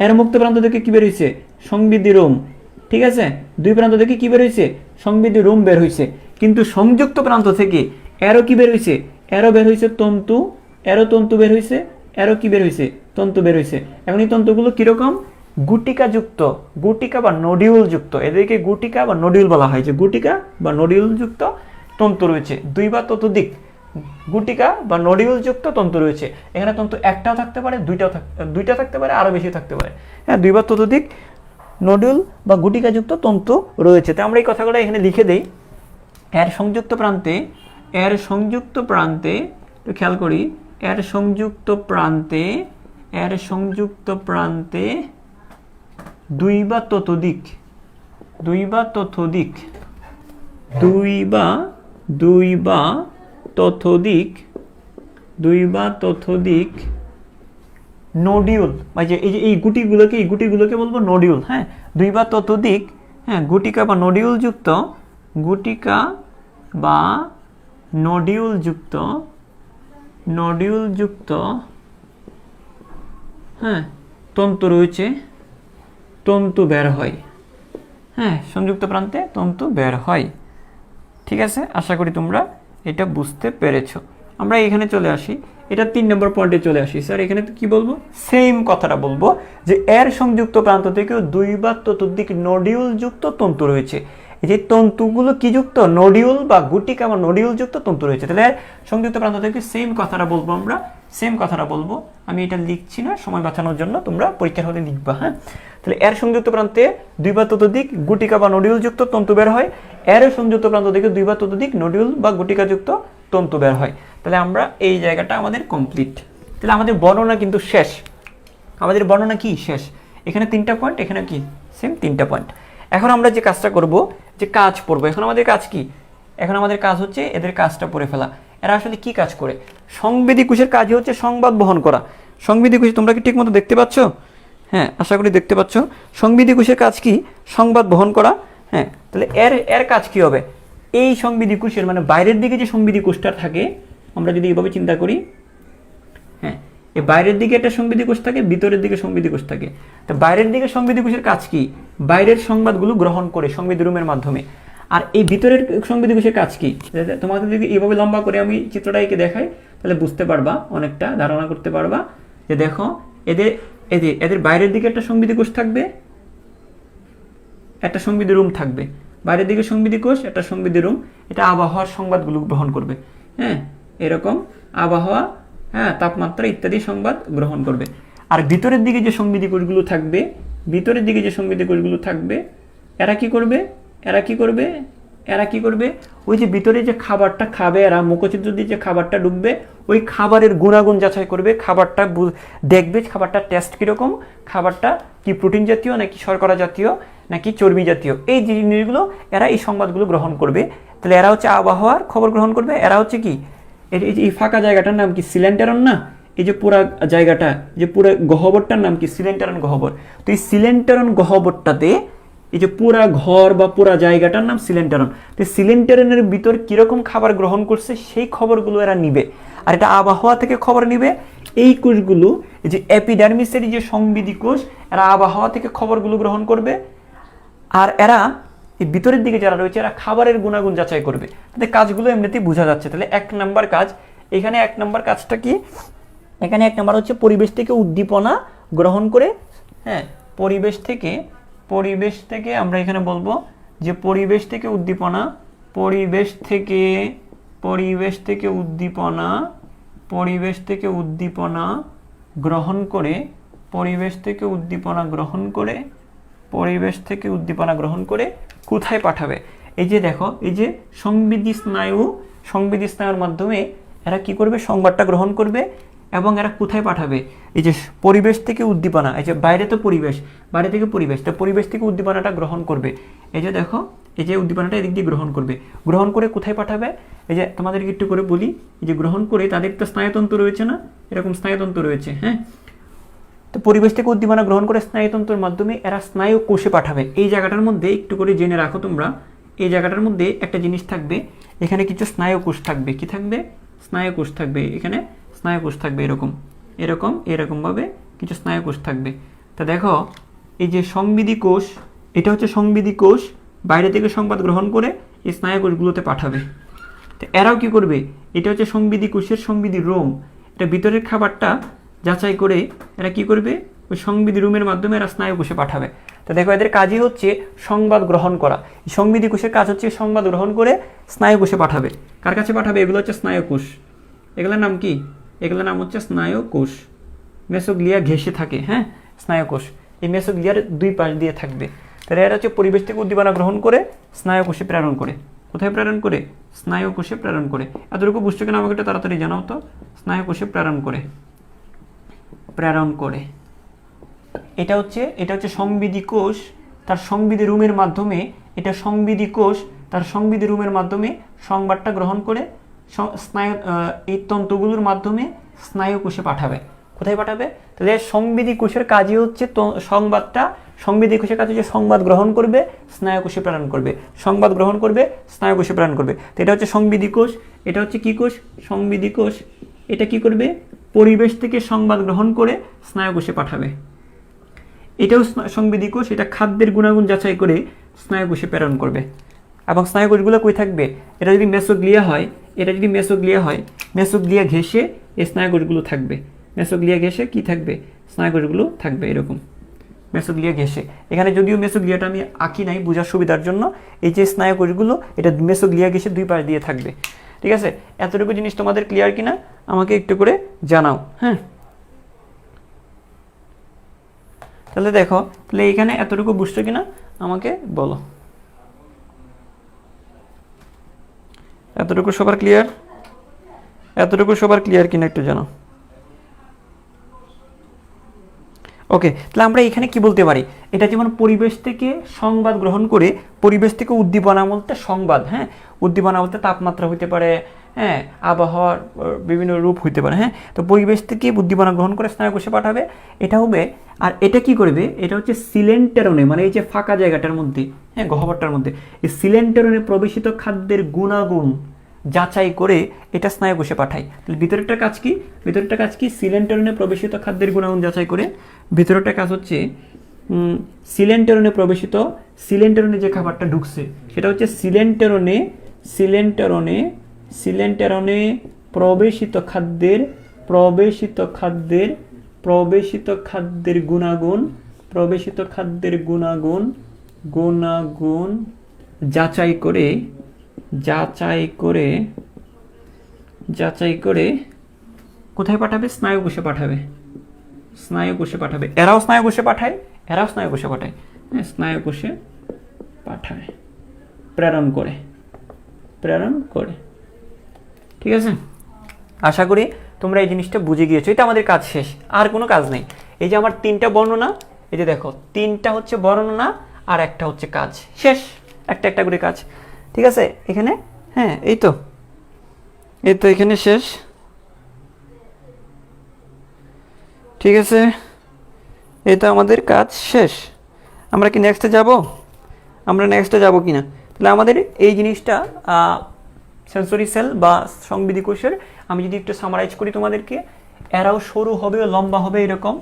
এর মুক্ত প্রান্ত থেকে কি বের হয়েছে? সংবেদী রোম। ঠিক আছে, দুই প্রান্ত থেকে কি বের হয়েছে? সংবেদী রোম বের হয়েছে। কিন্তু সংযুক্ত প্রান্ত থেকে এরও কি বের হয়েছে? এরও বের হয়েছে তন্তু, এরও তন্তু বের হয়েছে, এরও কি বের হয়েছে, তন্তু বের হয়েছে। এখন এই তন্তুগুলো কিরকম, গুটিকাযুক্ত, গুটিকা বা নডিউল যুক্ত, এদেরকে গুটিকা বা নডিউল বলা হয়, যে গুটিকা বা নডিউল যুক্ত তন্তু রয়েছে, 2 বা ততোধিক গুটিকা বা নডিউল যুক্ত তন্তু রয়েছে। এখানে তন্তু একটাও থাকতে পারে, দুইটা থাকতে পারে, আরো বেশি থাকতে পারে। হ্যাঁ, 2 বা ততোধিক নডিউল বা গুটিকা যুক্ত তন্তু রয়েছে। তো আমরা এই কথাগুলো এখানে লিখে দেই। এর সংযুক্ত প্রান্তে, এর সংযুক্ত প্রান্তে, একটু খেয়াল করি, এর সংযুক্ত প্রান্তে, এর সংযুক্ত প্রান্তে 2 বা ততোধিক, 2 বা ততোধিক, 2 বা ততোধিক, 2 বা ততোধিক নডিউল, এই যে এই গুটিগুলোকে বলবো নডিউল। হ্যাঁ, 2 বা ততোধিক, হ্যাঁ, গুটিকা বা নডিউল যুক্ত, গুটিকা বা নডিউল যুক্ত, নডিউল যুক্ত, হ্যাঁ, তন্তু রয়েছে, তন্তু বের হয়। হ্যাঁ, সংযুক্ত প্রান্তে তন্তু বের হয়। ঠিক আছে, আশা করি তোমরা এটা বুঝতে পেরেছো। আমরা এখানে চলে আসি, এটা 3 নম্বর পয়েন্টে চলে আসি। স্যার এখানে কি বলবো, সেম কথাটা বলবো, যে এর সংযুক্ত প্রান্ত থেকেও 2 বা ততোধিক নডিউল যুক্ত তন্তু রয়েছে। এই যে তন্তুগুলো কি যুক্ত, নডিউল বা গুটিকা বা নডিউল যুক্ত তন্তু রয়েছে। তাহলে সংযুক্ত প্রান্ত থেকে সেম কথাটা বলবো, আমরা সেম কথাটা বলবো। আমি এটা লিখছি না সময় বাঁচানোর জন্য, তোমরা পরীক্ষার হলে লিখবা। হ্যাঁ, তাহলে এর সংযুক্ত প্রান্তে 2 বা ততোধিক গুটিকা বা নডিউল যুক্ত তন্তু বের হয়, এর সংযুক্ত প্রান্ত থেকে 2 বা ততোধিক নডিউল বা গুটিকা যুক্ত তন্তু বের হয়। তাহলে আমরা এই জায়গাটা আমাদের কমপ্লিট। তাহলে আমাদের বর্ণনা কিন্তু শেষ, আমাদের বর্ণনা কি শেষ। এখানে 3টা পয়েন্ট, এখানে কি সেম 3টা পয়েন্ট। এখন আমরা যে কাজটা করব, যে কাজ পড়বো। এখন আমাদের কাজ কি, এখন আমাদের কাজ হচ্ছে এদের কাজটা পড়ে ফেলা। এরা আসলে কি কাজ করে, সংবেদী কোষের কাজই হচ্ছে সংবাদ বহন করা। সংবেদী কোষ তোমরা কি ঠিক মতো দেখতে পাচ্ছ? হ্যাঁ, আশা করি দেখতে পাচ্ছ। সংবেদী কোষের কাজ কি, সংবাদ বহন করা। হ্যাঁ, তাহলে এর কাজ কি হবে, এই সংবেদী কোষের মানে বাইরের দিকে যে সংবেদী কোষটা থাকে, আমরা যদি এইভাবে চিন্তা করি, হ্যাঁ, এই বাইরের দিকে একটা সংবেদী কোষ থাকে, ভিতরের দিকে সংবেদী কোষ থাকে। তো বাইরের দিকে সংবেদী কোষের কাজ কি, বাইরের সংবাদগুলো গ্রহণ করে সংবেদী রুমের মাধ্যমে। আর এই ভিতরের সংবেদী কোষের কাজ কি, তোমাদের যদি এইভাবে লম্বা করে আমি চিত্রটা এঁকে দেখাই, তাহলে বুঝতে পারবা, অনেকটা ধারণা করতে পারবা। যে দেখো, এদের বাইরের দিকে একটা সংবেদী কোষ থাকবে, একটা সংবেদী রুম থাকবে। বাইরের দিকে সংবেদী কোষ, একটা সংবেদী রুম, এটা আবহাওয়ার সংবাদগুলো গ্রহণ করবে। হ্যাঁ, এরকম আবহাওয়া, হ্যাঁ, তাপমাত্রা ইত্যাদি সংবাদ গ্রহণ করবে। আর ভিতরের দিকে যে সংবেদী কোষগুলো থাকবে, ভিতরের দিকে যে সংবেদী কোষগুলো থাকবে, এরা কি করবে, এরা কি করবে, এরা কি করবে, ওই যে ভিতরে যে খাবারটা খাবে, এরা মুখছিদ্র দিয়ে যে খাবারটা ঢুকবে, ওই খাবারের গুণাগুণ যাচাই করবে, খাবারটা দেখবে খাবারটা টেস্ট কীরকম, খাবারটা কি প্রোটিন জাতীয় নাকি শর্করা জাতীয় নাকি চর্বি জাতীয়, এই জিনিসগুলো এরা এই সংবাদগুলো গ্রহণ করবে। তাহলে এরা হচ্ছে আবহাওয়ার খবর গ্রহণ করবে। এরা হচ্ছে কি, এই ফাঁকা জায়গাটার নাম কি, সিলেন্টারন না, এই যে পুরা জায়গাটা, যে পুরো গহ্বরটার নাম কি, সিলেন্টারন গহ্বর। তো এই সিলেন্টারন গহ্বরটাতে এই যে পুরা ঘর বা পুরা জায়গাটার নাম সিলেন্টারন। তো সিলেন্টারনের ভিতর কিরকম খাবার গ্রহণ করছে সেই খবরগুলো এরা নিবে। আর এটা আবহাওয়া থেকে খবর নিবে। এই কোষগুলো, এই যে এপিডার্মিসের যে সংবেদী কোষ, এরা আবহাওয়া থেকে খবরগুলো গ্রহণ করবে। আর এরা এই ভিতরের দিকে যারা রয়েছে, এরা খাবারের গুণাগুণ যাচাই করবে। তাদের কাজগুলো এমনিতেই বোঝা যাচ্ছে। তাহলে 1 নম্বর কাজ, এখানে 1 নম্বর কাজটা কি, এখানে 1 নম্বর হচ্ছে পরিবেশ থেকে উদ্দীপনা গ্রহণ করে। হ্যাঁ, পরিবেশ থেকে আমরা এখানে বলবো যে পরিবেশ থেকে উদ্দীপনা, পরিবেশ থেকে উদ্দীপনা, পরিবেশ থেকে উদ্দীপনা গ্রহণ করে, পরিবেশ থেকে উদ্দীপনা গ্রহণ করে, পরিবেশ থেকে উদ্দীপনা গ্রহণ করে কোথায় পাঠাবে। এই যে দেখো, এই যে সংবেদী স্নায়ুর মাধ্যমে এরা কি করবে, সংবাদটা গ্রহণ করবে। এবং এরা কোথায় পাঠাবে, এই যে পরিবেশ থেকে উদ্দীপনা, এই যে বাইরে তো পরিবেশ, বাইরে থেকে পরিবেশ, তো পরিবেশ থেকে উদ্দীপনাটা গ্রহণ করবে। এই যে দেখো, এই যে উদ্দীপনাটা এদিক দিয়ে গ্রহণ করবে, গ্রহণ করে কোথায় পাঠাবে, এই যে তোমাদেরকে একটু করে বলি, এই যে গ্রহণ করে তাদের তো স্নায়ুতন্ত্র রয়েছে না, এরকম স্নায়ুতন্ত্র রয়েছে। হ্যাঁ, তো পরিবেশ থেকে উদ্দীপনা গ্রহণ করে স্নায়ুতন্ত্রের মাধ্যমে এরা স্নায়ু কোষে পাঠাবে। এই জায়গাটার মধ্যে একটু করে জেনে রাখো তোমরা, এই জায়গাটার মধ্যে একটা জিনিস থাকবে, এখানে কিছু স্নায়ু কোষ থাকবে। কি থাকবে, স্নায়ু কোষ থাকবে। এখানে স্নায়ু কোষ থাকবে, এরকমভাবে কিছু স্নায়ু কোষ থাকবে। তা দেখো, এই যে সংবেদী কোষ, এটা হচ্ছে সংবেদী কোষ, বাইরে থেকে সংবাদ গ্রহণ করে এই স্নায়ু কোষগুলোতে পাঠাবে। তো এরাও কি করবে, এটা হচ্ছে সংবেদী কোষের সংবেদী রোম, এটা ভিতরের খাবারটা যাচাই করে এরা কি করবে, ওই সংবিধি রুমের মাধ্যমে এরা স্নায়ু কোষে পাঠাবে। তো দেখো এদের কাজই হচ্ছে সংবাদ গ্রহণ করা। সংবিধি কোষের কাজ হচ্ছে সংবাদ গ্রহণ করে স্নায়ু কোষে পাঠাবে। কার কাছে পাঠাবে? এগুলো হচ্ছে স্নায়ু কোষ। এগুলোর নাম কি? এগুলোর নাম হচ্ছে স্নায়ু কোষ। মেসোগ্লিয়া ঘেঁষে থাকে, হ্যাঁ, স্নায়ু কোষ। এই মেসোগ্লিয়ার দুই পাশ দিয়ে থাকবে। তাহলে এরা হচ্ছে পরিবেশ থেকে উদ্দীপনা গ্রহণ করে স্নায়ু কোষে প্রেরণ করে। কোথায় প্রেরণ করে? স্নায়ু কোষে প্রেরণ করে। এতটুকু বুঝছো কিনা আমাকে একটু তাড়াতাড়ি জানাও তো। স্নায়ু কোষে প্রেরণ করে, প্রেরণ করে। এটা হচ্ছে সংবিধি কোষ, তার সংবিধি রুমের মাধ্যমে, এটা সংবিধি কোষ তার সংবিধি রুমের মাধ্যমে সংবাদটা গ্রহণ করে স্নায়ু এই তন্তুগুলোর মাধ্যমে স্নায়ু কোষে পাঠাবে। কোথায় পাঠাবে? তাহলে সংবিধি কোষের কাজই হচ্ছে সংবাদটা, সংবিধি কোষের কাজ হচ্ছে সংবাদ গ্রহণ করবে, স্নায়ু কোষে প্রেরণ করবে, সংবাদ গ্রহণ করবে, স্নায়ু কোষে প্রেরণ করবে। তো এটা হচ্ছে সংবিধি কোষ। এটা হচ্ছে কি কোষ? সংবিধি কোষ। এটা কি করবে? পরিবেশ থেকে সংবাদ গ্রহণ করে স্নায়ু কোষে পাঠাবে। এটাও সংবিধি কোষ। এটা খাদ্যের গুণাগুণ যাচাই করে স্নায়ু কোষে প্রেরণ করবে। এবং স্নায়ু কোষগুলো কই থাকবে? এটা যদি মেসোগ্লিয়া হয়, এটা যদি মেসোগ্লিয়া হয়, মেসোগ্লিয়া ঘেঁষে এই স্নায়ু কোষগুলো থাকবে। মেসোগ্লিয়া ঘেঁষে কি থাকবে? স্নায়ু কোষগুলো থাকবে এরকম মেসোগ্লিয়া ঘেঁষে। এখানে যদিও মেসোগ্লিয়াটা আমি আঁকি নাই বোঝার সুবিধার জন্য, এই যে স্নায়ু কোষগুলো এটা মেসোগ্লিয়া ঘেঁষে দুই পাশ দিয়ে থাকবে। ঠিক আছে? এতটুকু জিনিস তোমাদের ক্লিয়ার কিনা আমাকে একটু করে জানাও। হ্যাঁ, তাহলে দেখো, তাহলে এখানে এতটুকু বুঝছো কিনা আমাকে বলো। এতটুকু সবার ক্লিয়ার? এতটুকু সবার ক্লিয়ার কিনা একটু জানাও। ওকে, তাহলে আমরা এখানে কি বলতে পারি? এটা যেমন পরিবেশ থেকে সংবাদ গ্রহণ করে, পরিবেশ থেকে উদ্দীপনা বলতে সংবাদ, হ্যাঁ, উদ্দীপনা বলতে তাপমাত্রা হইতে পারে, হ্যাঁ, আবহাওয়ার বিভিন্ন রূপ হইতে পারে, হ্যাঁ। তো পরিবেশ থেকে উদ্দীপনা গ্রহণ করে স্নায়ু কোষে পাঠাবে, এটা হবে। আর এটা কি করবে? এটা হচ্ছে সিলেন্টেরনে, মানে এই যে ফাঁকা জায়গাটার মধ্যে, হ্যাঁ, গহ্বরটার মধ্যে এই সিলেন্টেরনে প্রবেশিত খাদ্যের গুণাগুণ যাচাই করে এটা স্নায়ু কোষে পাঠায়। তাহলে ভিতরেরটা কাজ কি? ভিতরেরটা কাজ কি? সিলেন্টেরনে প্রবেশিত খাদ্যের গুণাগুণ যাচাই করে ভিতরেরটা কাজ হচ্ছে সিলেন্টেরনে প্রবেশিত, সিলেন্টেরনে যে খাবারটা ঢুকছে সেটা হচ্ছে সিলেন্টেরনে, সিলেন্টেরনে, সিলেন্টেরনে প্রবেশিত খাদ্যের, প্রবেশিত খাদ্যের, প্রবেশিত খাদ্যের গুণাগুণ, প্রবেশিত খাদ্যের গুণাগুণ, গুণাগুণ যাচাই করে, যাচাই করে, যাচাই করে কোথায় পাঠাবে? স্নায়ু কোষে পাঠাবে। স্নায়ু কোষে পাঠাবে। এরাও স্নায়ু কোষে পাঠায়, এরাও স্নায়ু কোষে পাঠায়, হ্যাঁ, স্নায়ু কোষে পাঠায়, প্রেরণ করে, প্রেরণ করে। ঠিক আছে? আশা করি তোমরা এই জিনিসটা বুঝে গিয়েছো। এটা আমাদের কাজ শেষ, আর কোনো কাজ নেই। এই যে আমার তিনটা বর্ণনা, এই যে দেখো, তিনটা হচ্ছে বর্ণনা আর একটা হচ্ছে কাজ, শেষ। একটা একটা করে কাজ। ঠিক আছে? এখানে, হ্যাঁ, এই তো এখানে শেষ। ঠিক আছে, এটা আমাদের কাজ শেষ। আমরা কি নেক্সটে যাব? আমরা নেক্সটে যাব কি না? তাহলে আমাদের এই জিনিসটা সেন্সরি সেল বা সংবিধি কোষের, আমি যদি একটু সামারাইজ করি তোমাদেরকে, এরাও সরু হবে ও লম্বা হবে, এরকম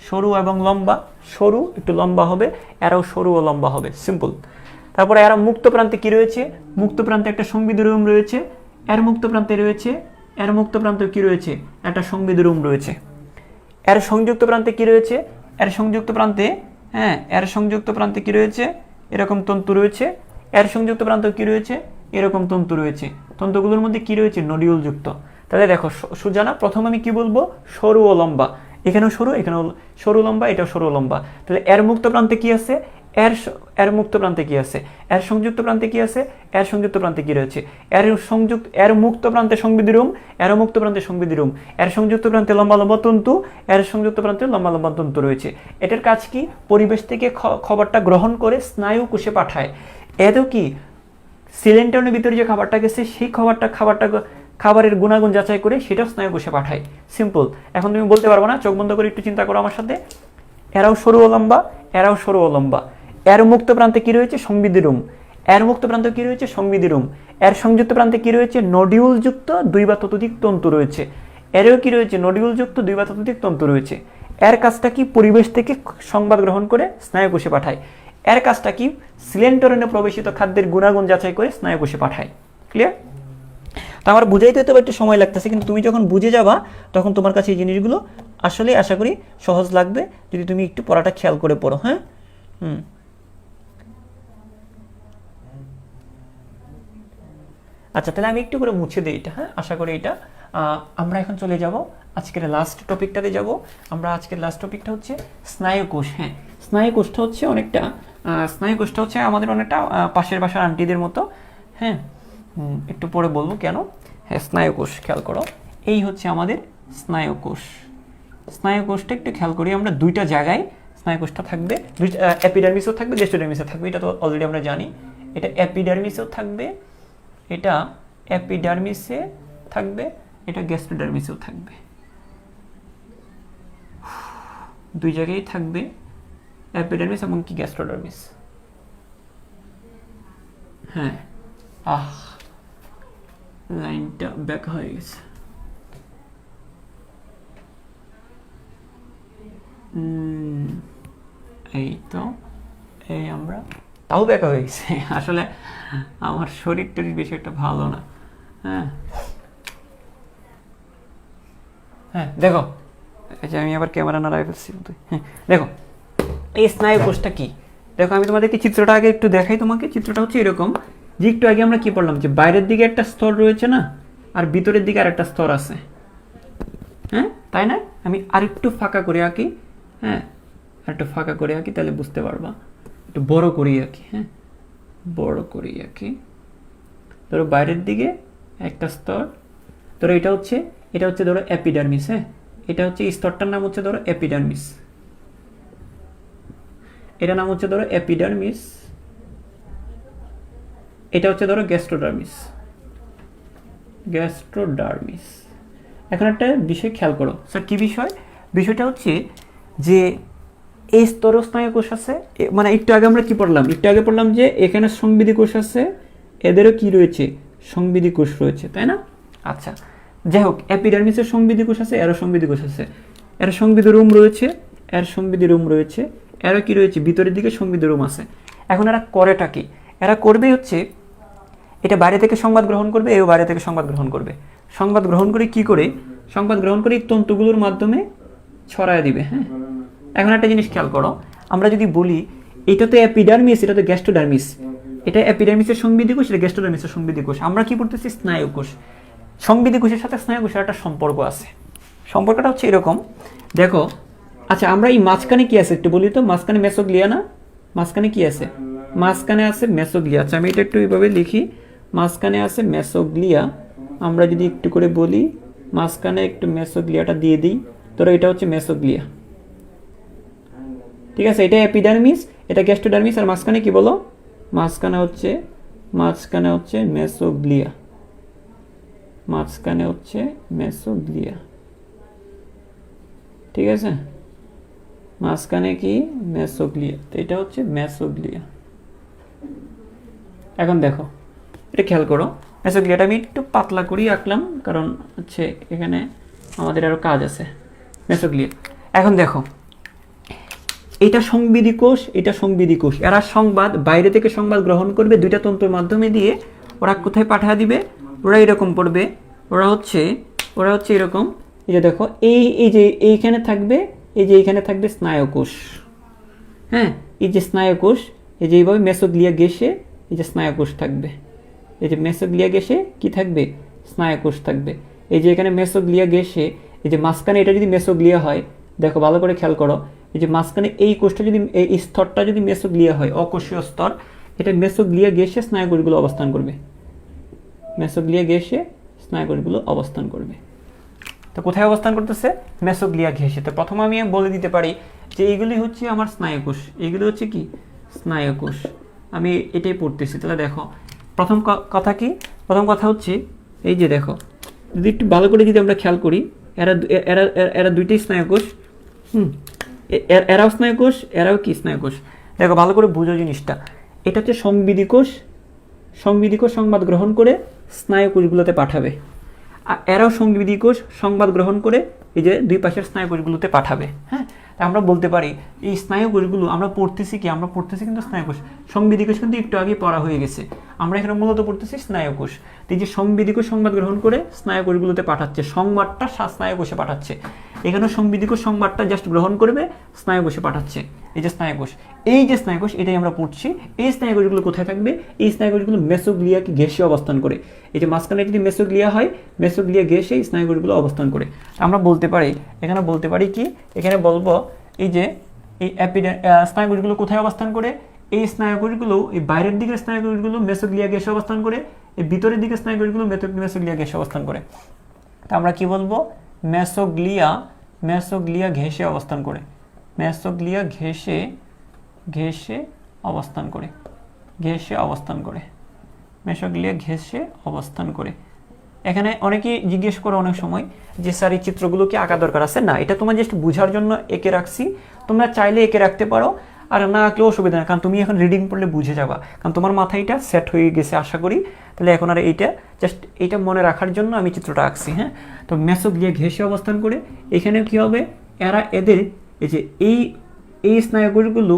সরু এবং লম্বা, সরু একটু লম্বা হবে, এরাও সরু ও লম্বা হবে, সিম্পল। তারপরে এরা মুক্ত প্রান্তে কি রয়েছে? মুক্ত প্রান্তে একটা সংবিধি রুম রয়েছে, এর মুক্ত প্রান্তে রয়েছে, এর মুক্ত প্রান্তে কি রয়েছে? একটা সংবিধি রুম রয়েছে। এর সংযুক্ত প্রান্তে কি রয়েছে? এর সংযুক্ত প্রান্তে, হ্যাঁ, এর সংযুক্ত প্রান্তে কি রয়েছে? এরকম তন্তু রয়েছে। এর সংযুক্ত প্রান্তে কি রয়েছে? এরকম তন্তু রয়েছে। তন্তুগুলোর মধ্যে কি রয়েছে? নডিউল যুক্ত। তাহলে দেখো সুজানা, প্রথম আমি কি বলবো? সরু ও লম্বা। এখানেও সরু, এখানেও সরু লম্বা, এটাও সরু লম্বা। তাহলে এর মুক্ত প্রান্তে কি আছে? এর মুক্ত প্রান্তে কি আছে? এর সংযুক্ত প্রান্তে কি আছে? এর সংযুক্ত প্রান্তে কি রয়েছে? এর মুক্ত প্রান্তে সংবিধি রুম, এর মুক্ত প্রান্তে সংবিধি রুম, এর সংযুক্ত প্রান্তে লম্বা লম্বা তন্তু, এর সংযুক্ত প্রান্তে লম্বা লম্বা তন্তু রয়েছে। এটার কাজ কি? পরিবেশ থেকে খবরটা গ্রহণ করে স্নায়ু কোষে পাঠায়। এতেও কি সিলেন্টেরনের ভিতরে যে খাবারটা গেছে সেই খাবারের গুণাগুণ যাচাই করে সেটাও স্নায়ু কোষে পাঠায়। সিম্পল। এখন তুমি বলতে পারবো না, চোখ বন্ধ করে একটু চিন্তা করো আমার সাথে। এরাও সরু ও লম্বা, এরাও সরু ও লম্বা। এর মুক্ত প্রান্তে কি রয়েছে? সংবিধি রুম। এর মুক্ত প্রান্তে কি রয়েছে? সংবিধি রুম। এর সংযুক্ত প্রান্তে কি রয়েছে? নডিউল যুক্ত 2 বা ততোধিক তন্তু রয়েছে। এরও কি রয়েছে? নডিউল যুক্ত 2 বা ততোধিক তন্তু রয়েছে। এর কাজটা কি? পরিবেশ থেকে সংবাদ গ্রহণ করে স্নায়ু কোষে পাঠায়। এর কাজটা কি? সিলেন্টেরনে প্রবেশিত খাদ্যের গুণাগুণ যাচাই করে স্নায়ু কোষে পাঠায়। ক্লিয়ার? তো আমার বুঝাইতে হয়তো একটু সময় লাগতেছে, কিন্তু তুমি যখন বুঝে যাবা তখন তোমার কাছে এই জিনিসগুলো আসলে আশা করি সহজ লাগবে যদি তুমি একটু পড়াটা খেয়াল করে পড়ো। হ্যাঁ, আচ্ছা তাহলে আমি একটু করে মুছে দিই এটা। হ্যাঁ, আশা করি এটা আমরা এখন চলে যাব আজকের লাস্ট টপিকটাতে যাব। আমরা আজকের লাস্ট টপিকটা হচ্ছে স্নায়ুকোষ। হ্যাঁ, স্নায়ুকোষটা হচ্ছে অনেকটা স্নায়ুকোষটা হচ্ছে আমাদের অনেকটা পাশের বাসার আন্টিদের মতো। হ্যাঁ, একটু পরে বলবো কেন। হ্যাঁ, স্নায়ুকোষ খেয়াল করো, এই হচ্ছে আমাদের স্নায়ুকোষ। স্নায়ুকোষটা একটু খেয়াল করি আমরা, দুইটা জায়গায় স্নায়ুকোষটা থাকবে, এপিডার্মিসও থাকবে, গ্যাস্ট্রোডার্মিসও থাকবে, এটা তো অলরেডি আমরা জানি। এটা এপিডার্মিসেও থাকবে, এটা এপিডার্মিসে থাকবে, এটা গ্যাস্ট্রোডার্মিসেও থাকবে, দুই জায়গায় থাকবে এপিডার্মিস এবং কি গ্যাস্ট্রোডার্মিস। হ্যাঁ, লাইনটা ব্যাক হয়ে গেছে। এই তো, এই আমরা তাও ব্যাক হয়ে গেছে। আসলে আমার শরীর টরীর বেশি একটা ভালো না। হ্যাঁ হ্যাঁ, দেখো এই যে আমি আবার ক্যামেরা নাড়াই ফেলছি। হ্যাঁ দেখো, এই স্নায়ুকোষটা কি, দেখো আমি তোমাদেরকে চিত্রটা আগে একটু দেখাই তোমাকে। চিত্রটা হচ্ছে এরকম যে একটু আগে আমরা কি পড়লাম যে বাইরের দিকে একটা স্তর রয়েছে না, আর ভিতরের দিকে আর একটা স্তর আছে। হ্যাঁ তাই না, আমি আরেকটু ফাঁকা করে আঁকি। হ্যাঁ, আরেকটু ফাঁকা করে আঁকি তাহলে বুঝতে পারবা। একটু বড় করেই আঁকি। হ্যাঁ, বড় করেই আঁকি। ধরো বাইরের দিকে একটা স্তর, ধরো এটা হচ্ছে ধরো এপিডার্মিস। হ্যাঁ, এটা হচ্ছে স্তরটার নাম হচ্ছে ধরো এপিডার্মিস, এটা নাম হচ্ছে ধরো এপিডার্মিস, এটা হচ্ছে ধরো গ্যাস্ট্রোডার্মিস। গ্যাস্ট্রোডার্মিস। এখন একটা বিষয় খেয়াল করো স্যার, কি বিষয়? বিষয়টা হচ্ছে যে এই স্তর স্নায়ুকোষ আছে, মানে একটু আগে আমরা কি পড়লাম, একটু আগে পড়লাম যে এখানে সংবিধি কোষ আছে, এদেরও কি রয়েছে, সংবিধি কোষ রয়েছে, তাই না? আচ্ছা যাই হোক, এপিডার্মিসের সংবিধি কোষ আছে, এরও সংবিধি কোষ আছে, এর সংবিধি রুম রয়েছে, এর সংবিধি রুম রয়েছে, এরও কি রয়েছে, ভিতরের দিকে সংবিধি রুম আছে। এখন এরা করেটা কি? এরা করবে হচ্ছে এটা বাইরে থেকে সংবাদ গ্রহণ করবে, এও বাইরে থেকে সংবাদ গ্রহণ করবে। সংবাদ গ্রহণ করে কি করে? সংবাদ গ্রহণ করে এই তন্তুগুলোর মাধ্যমে ছড়ায় দিবে। হ্যাঁ, এখন একটা জিনিস খেয়াল করো, আমরা যদি বলি এটা তো এপিডার্মিস, এটা তো গ্যাস্ট্রোডার্মিস, এটা এপিডার্মিসের সংবিধি কোষ, এটা গ্যাস্ট্রোডার্মিসের সংবিধি কোষ, আমরা কি পড়তেছি স্নায়ুকোষ। সংবিধি কোষের সাথে স্নায়ুকোষের একটা সম্পর্ক আছে। সম্পর্কটা হচ্ছে এরকম, দেখো। আচ্ছা আমরা এই মাঝখানে কি আছে একটু বলি তো, মাঝখানে মেসোগ্লিয়া না, মাঝখানে কি আছে? মাঝখানে আছে মেসোগ্লিয়া। আচ্ছা আমি এটা একটু এইভাবে লিখি, মাঝখানে আছে মেসোগ্লিয়া। আমরা যদি একটু করে বলি মাঝখানে একটু মেসোগ্লিয়াটা দিয়ে দিই, ধরো এটা হচ্ছে মেসোগ্লিয়া, ঠিক আছে? এটা এপিডার্মিস, এটা গ্যাস্ট্রোডার্মিস, আর মাঝখানে কি বলো? মাঝখানে হচ্ছে মেসোগ্লিয়া, মাঝখানে হচ্ছে মেসোগ্লিয়া, ঠিক আছে? মাঝখানে কি? মেসোগ্লিয়া, তো এটা হচ্ছে মেসোগ্লিয়া। এখন দেখো এটা খেয়াল করো, মেসোগ্লিয়াটা আমি একটু পাতলা করেই আঁকলাম কারণ হচ্ছে এখানে আমাদের আরো কাজ আছে। মেসোগ্লিয়া, এখন দেখো এটা সংবিধি কোষ, এটা সংবিধি কোষ, এরা সংবাদ বাইরে থেকে সংবাদ গ্রহণ করবে দুইটা তন্তুর মাধ্যমে দিয়ে, ওরা কোথায় পাঠিয়ে দিবে? ওরা এরকম পড়বে, ওরা হচ্ছে এরকম, এই যে দেখো এই যে এইখানে থাকবে, এই যে এইখানে থাকবে স্নায়ুকোষ। হ্যাঁ, এই যে স্নায়ুকোষ, এই যে এইভাবে মেসোগ্লিয়া গেসে এই যে স্নায়ুকোষ থাকবে, এই যে মেসোগ্লিয়া গেসে কি থাকবে? স্নায়ুকোষ থাকবে। এই যে এখানে মেসোগ্লিয়া গেসে, এই যে মাঝখানে এটা যদি মেসোগ্লিয়া হয়, দেখো ভালো করে খেয়াল করো, এই যে মাঝখানে এই কোষটা যদি, এই স্তরটা যদি মেসোগ্লিয়া হয়, অকোষীয় স্তর, এটা মেসোগ্লিয়া গেসে স্নায়ুকোষগুলো অবস্থান করবে, মেসোগ্লিয়া গেসে স্নায়ুকোষগুলো অবস্থান করবে। তো কোথায় অবস্থান করতেছে? মেসোগ্লিয়া ঘেঁষে। তো প্রথমে আমি বলে দিতে পারি যে এইগুলি হচ্ছে আমার স্নায়ুকোষ, এইগুলো হচ্ছে কি? স্নায়ুকোষ। আমি এটাই পড়তেছি। তাহলে দেখো প্রথম কথা কি? প্রথম কথা হচ্ছে এই যে দেখো, যদি একটু ভালো করে যদি আমরা খেয়াল করি, এরা দুইটাই স্নায়ুকোষ। এরাও স্নায়ুকোষ, এরাও কি? স্নায়ুকোষ। দেখো ভালো করে বুঝো জিনিসটা, এটা হচ্ছে সংবিধি কোষ, সংবিধি কোষ সংবাদ গ্রহণ করে স্নায়ুকোষগুলোতে পাঠাবে, আর এরাও সংবিধি কোষ সংবাদ গ্রহণ করে এই যে দুই পাশের স্নায়ুকোষগুলোতে পাঠাবে। হ্যাঁ, তাই আমরা বলতে পারি এই স্নায়ুকোষগুলো আমরা পড়তেছি কি, আমরা পড়তেছি কিন্তু স্নায়ুকোষ। সংবেদী কোষ কিন্তু একটু আগে পড়া হয়ে গেছে, আমরা এখানে মূলত পড়তেছি স্নায়ুকোষ। এই যে সংবেদী কোষ সংবাদ গ্রহণ করে স্নায়ুকোষগুলোতে পাঠাচ্ছে, সংবাদটা স্নায়ুকোষে পাঠাচ্ছে। এখানে সংবেদী কোষ সংবাদটা জাস্ট গ্রহণ করবে, স্নায়ুকোষে পাঠাচ্ছে। এই যে স্নায়ুকোষ, এই যে স্নায়ুকোষ এটাই আমরা পড়ছি। এই স্নায়ুকোষগুলো কোথায় থাকবে? এই স্নায়ুকোষগুলো মেসোগ্লিয়াকে ঘেঁষে অবস্থান করে। এই যে মাঝখানে যদি মেসোগ্লিয়া হয়, মেসোগ্লিয়া ঘেঁষে এই স্নায়ুকোষগুলো অবস্থান করে। আমরা বলতে পারি, এখানে বলতে পারি কি, এখানে বলবো এই যে এই স্নায়ুকোষগুলো কোথায় অবস্থান করে? এই স্নায়ুকোষগুলো এই বাইরের দিকের স্নায়ুকোষগুলো মেসোগ্লিয়া ঘেঁষে অবস্থান করে, এই ভিতরের দিকের স্নায়ুকোষগুলো মেসোগ্লিয়া ঘেঁষে অবস্থান করে। তা আমরা কি বলবো? মেসোগ্লিয়া ঘেঁষে অবস্থান করে, মেসোগ্লিয়া ঘেঁষে অবস্থান করে, মেসোগ্লিয়া ঘেঁষে অবস্থান করে। এখানে অনেকেই জিজ্ঞেস করো অনেক সময় যে স্যার এই চিত্রগুলো কি আঁকা দরকার আছে? না, এটা তোমার জাস্ট বোঝার জন্য এঁকে রাখছি। তোমরা চাইলে এঁকে রাখতে পারো, আর না আঁকলেও অসুবিধা নেই, কারণ তুমি এখন রিডিং পড়লে বুঝে যাবা, কারণ তোমার মাথায় এটা সেট হয়ে গেছে আশা করি। তাহলে এখন আর এইটা জাস্ট এইটা মনে রাখার জন্য আমি চিত্রটা আঁকছি। হ্যাঁ, তো মেসোগ্লিয়া ঘেঁষে অবস্থান করে। এখানে কি হবে? এদের এই যে এই স্নায়ুকোষগুলো,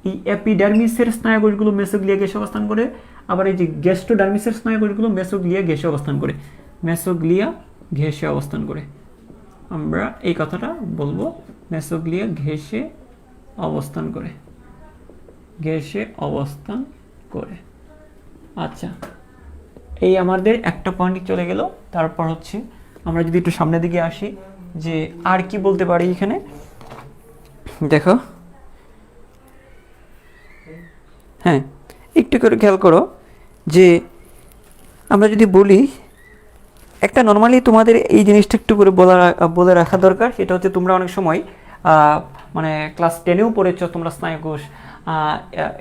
এই এপিডার্মিসের স্নায়ুকোষগুলো মেসোগ্লিয়া ঘেঁষে অবস্থান করে, আবার এই যে গ্যাস্ট্রোডার্মিসের স্নায়ুকোষগুলো মেসোগ্লিয়া ঘেঁষে অবস্থান করে, মেসোগ্লিয়া ঘেঁষে অবস্থান করে। আমরা এই কথাটা বলবো, মেসোগ্লিয়া ঘেঁষে অবস্থান করে, আচ্ছা, এই আমাদের একটা পয়েন্ট চলে গেল। তারপর হচ্ছে আমরা যদি একটু সামনের দিকে আসি, যে আর কি বলতে পারি এখানে দেখো। হ্যাঁ, একটু করে খেয়াল করো যে আমরা যদি বলি, একটা নর্মালি তোমাদের এই জিনিসটা একটু করে বলে রাখা দরকার। সেটা হচ্ছে তোমরা অনেক সময় মানে ক্লাস 10-এও পড়েছ তোমরা স্নায়ুকোষ,